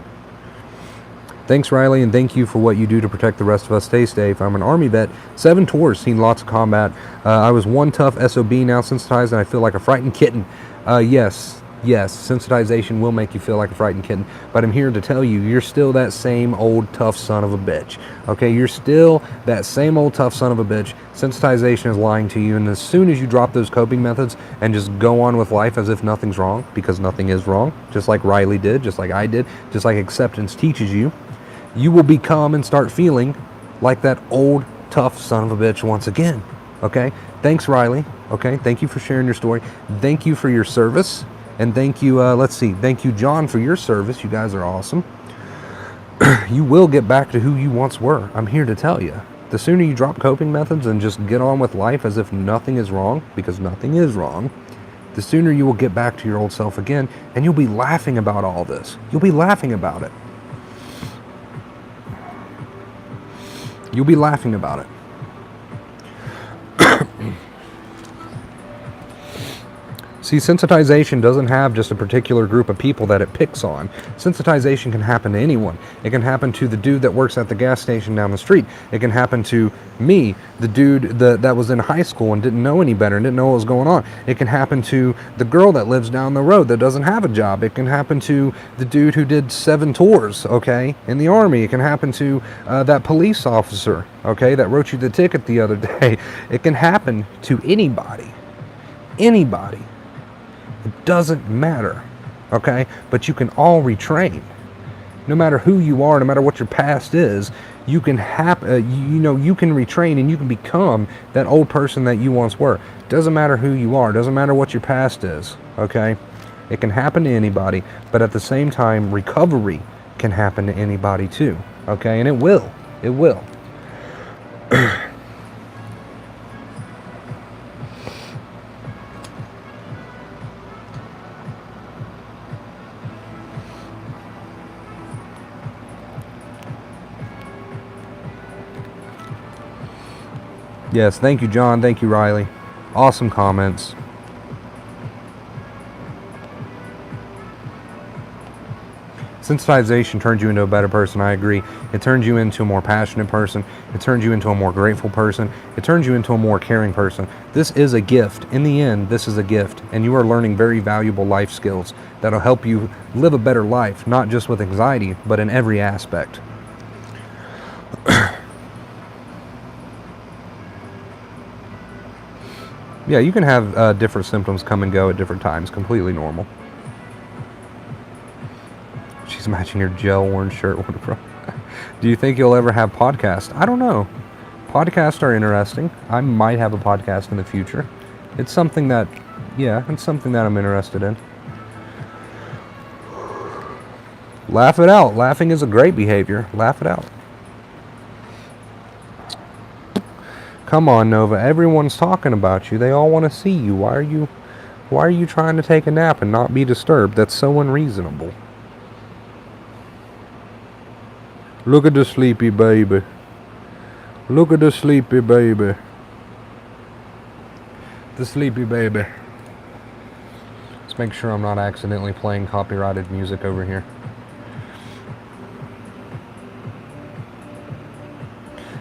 A: Thanks, Riley, and thank you for what you do to protect the rest of us. Stay safe. I'm an Army vet, 7 tours, seen lots of combat. I was one tough SOB, now sensitized, and I feel like a frightened kitten. Yes, Yes, sensitization will make you feel like a frightened kitten, but I'm here to tell you, you're still that same old tough son of a bitch. Okay, you're still that same old tough son of a bitch. Sensitization is lying to you, and as soon as you drop those coping methods and just go on with life as if nothing's wrong, because nothing is wrong, just like Riley did, just like I did, just like acceptance teaches you, you will become and start feeling like that old tough son of a bitch once again. Okay, thanks Riley. Okay, thank you for sharing your story. Thank you for your service. And thank you, thank you, John, for your service. You guys are awesome. You will get back to who you once were. I'm here to tell you. The sooner you drop coping methods and just get on with life as if nothing is wrong, because nothing is wrong, the sooner you will get back to your old self again, and you'll be laughing about all this. You'll be laughing about it. You'll be laughing about it. See, sensitization doesn't have just a particular group of people that it picks on. Sensitization can happen to anyone. It can happen to the dude that works at the gas station down the street. It can happen to me, the dude that was in high school and didn't know any better and didn't know what was going on. It can happen to the girl that lives down the road that doesn't have a job. It can happen to the dude who did 7 tours, okay, in the Army. It can happen to that police officer, okay, that wrote you the ticket the other day. It can happen to anybody. Anybody. It doesn't matter, okay? But you can all retrain. No matter who you are, no matter what your past is, you can you can retrain and you can become that old person that you once were. Doesn't matter who you are, doesn't matter what your past is, okay? It can happen to anybody, but at the same time, recovery can happen to anybody too, okay? And it will. It will. Yes, thank you, John. Thank you, Riley. Awesome comments. Sensitization turns you into a better person, I agree. It turns you into a more passionate person. It turns you into a more grateful person. It turns you into a more caring person. This is a gift. In the end, this is a gift. And you are learning very valuable life skills that'll help you live a better life, not just with anxiety, but in every aspect. Yeah, you can have different symptoms come and go at different times. Completely normal. She's matching your gel orange shirt. Do you think you'll ever have podcasts? I don't know. Podcasts are interesting. I might have a podcast in the future. It's something that, it's something that I'm interested in. Laugh it out. Laughing is a great behavior. Laugh it out. Come on, Nova. Everyone's talking about you. They all want to see you. Why are you trying to take a nap and not be disturbed? That's so unreasonable. Look at the sleepy baby. Look at the sleepy baby. The sleepy baby. Let's make sure I'm not accidentally playing copyrighted music over here.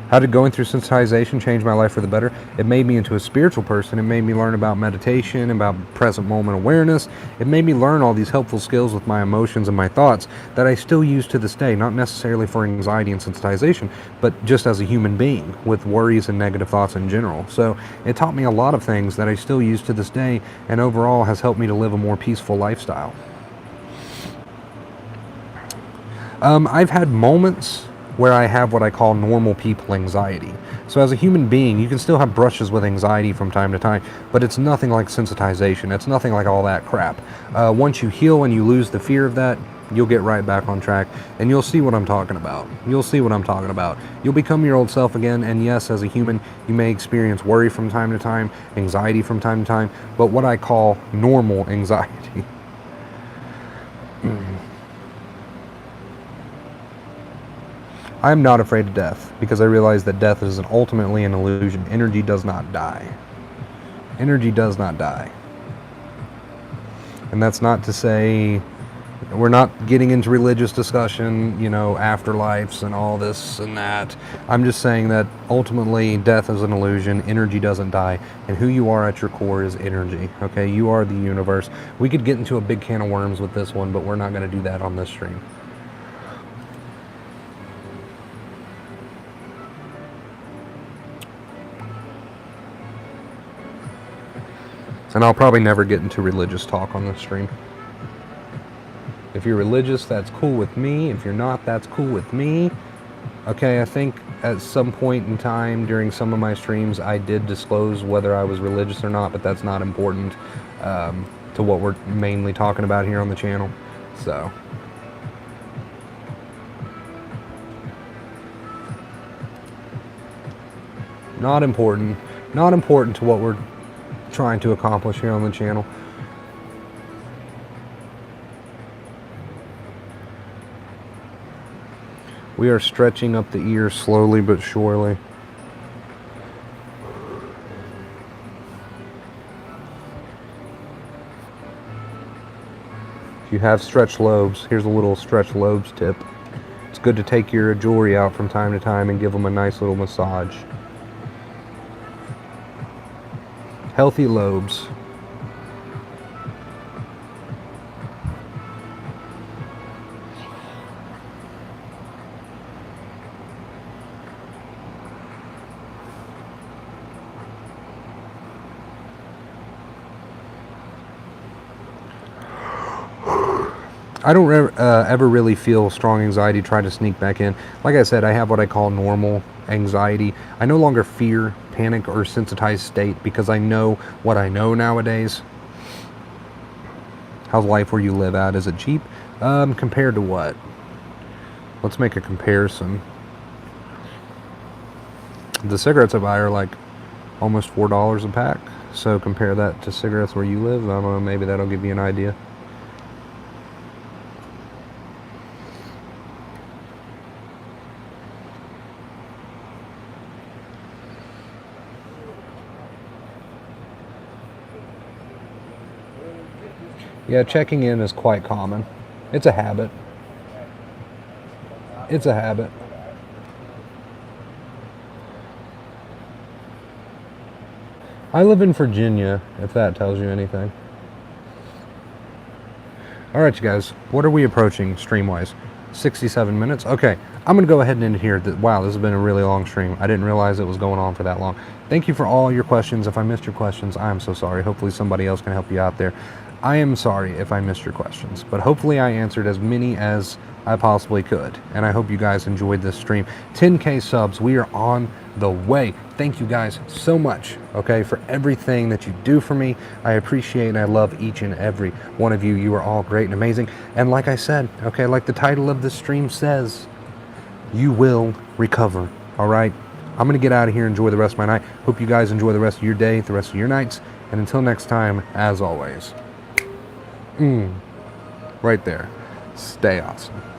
A: How did going through sensitization change my life for the better? It made me into a spiritual person. It made me learn about meditation, about present moment awareness. It made me learn all these helpful skills with my emotions and my thoughts that I still use to this day, not necessarily for anxiety and sensitization, but just as a human being with worries and negative thoughts in general. So it taught me a lot of things that I still use to this day, and overall has helped me to live a more peaceful lifestyle. I've had moments where I have what I call normal people anxiety. So as a human being, you can still have brushes with anxiety from time to time, but it's nothing like sensitization. It's nothing like all that crap. Once you heal and you lose the fear of that, you'll get right back on track, and you'll see what I'm talking about. You'll see what I'm talking about. You'll become your old self again, and yes, as a human, you may experience worry from time to time, anxiety from time to time, but what I call normal anxiety. I'm not afraid of death because I realize that death is ultimately an illusion. Energy does not die. Energy does not die. And that's not to say, We're not getting into religious discussion, afterlives and all this and that. I'm just saying that ultimately death is an illusion, energy doesn't die, and who you are at your core is energy, okay? You are the universe. We could get into a big can of worms with this one, but we're not going to do that on this stream. And I'll probably never get into religious talk on this stream. If you're religious, that's cool with me. If you're not, that's cool with me. Okay, I think at some point in time during some of my streams, I did disclose whether I was religious or not, but that's not important to what we're mainly talking about here on the channel. So, not important. Not important to what we're trying to accomplish here on the channel. We are stretching up the ears slowly but surely. If you have stretched lobes, here's a little stretched lobes tip. It's good to take your jewelry out from time to time and give them a nice little massage. Healthy lobes. I don't ever really feel strong anxiety trying to sneak back in. Like I said, I have what I call normal anxiety. I no longer fear, panic, or sensitized state because I know what I know nowadays. How's life where you live at? Is it cheap? Compared to what? Let's make a comparison. The cigarettes I buy are like almost $4 a pack. So compare that to cigarettes where you live. I don't know, maybe that'll give you an idea. Yeah, checking in is quite common. It's a habit. It's a habit. I live in Virginia, if that tells you anything. Alright, you guys, what are we approaching stream-wise? 67 minutes? Okay, I'm going to go ahead and end it here. Wow, this has been a really long stream. I didn't realize it was going on for that long. Thank you for all your questions. If I missed your questions, I am so sorry. Hopefully somebody else can help you out there. I am sorry if I missed your questions, but hopefully I answered as many as I possibly could, and I hope you guys enjoyed this stream. 10K subs, we are on the way. Thank you guys so much, okay, for everything that you do for me. I appreciate and I love each and every one of you. You are all great and amazing, and like I said, okay, like the title of this stream says, you will recover, all right? I'm going to get out of here, enjoy the rest of my night. Hope you guys enjoy the rest of your day, the rest of your nights, and until next time, as always, right there. Stay awesome.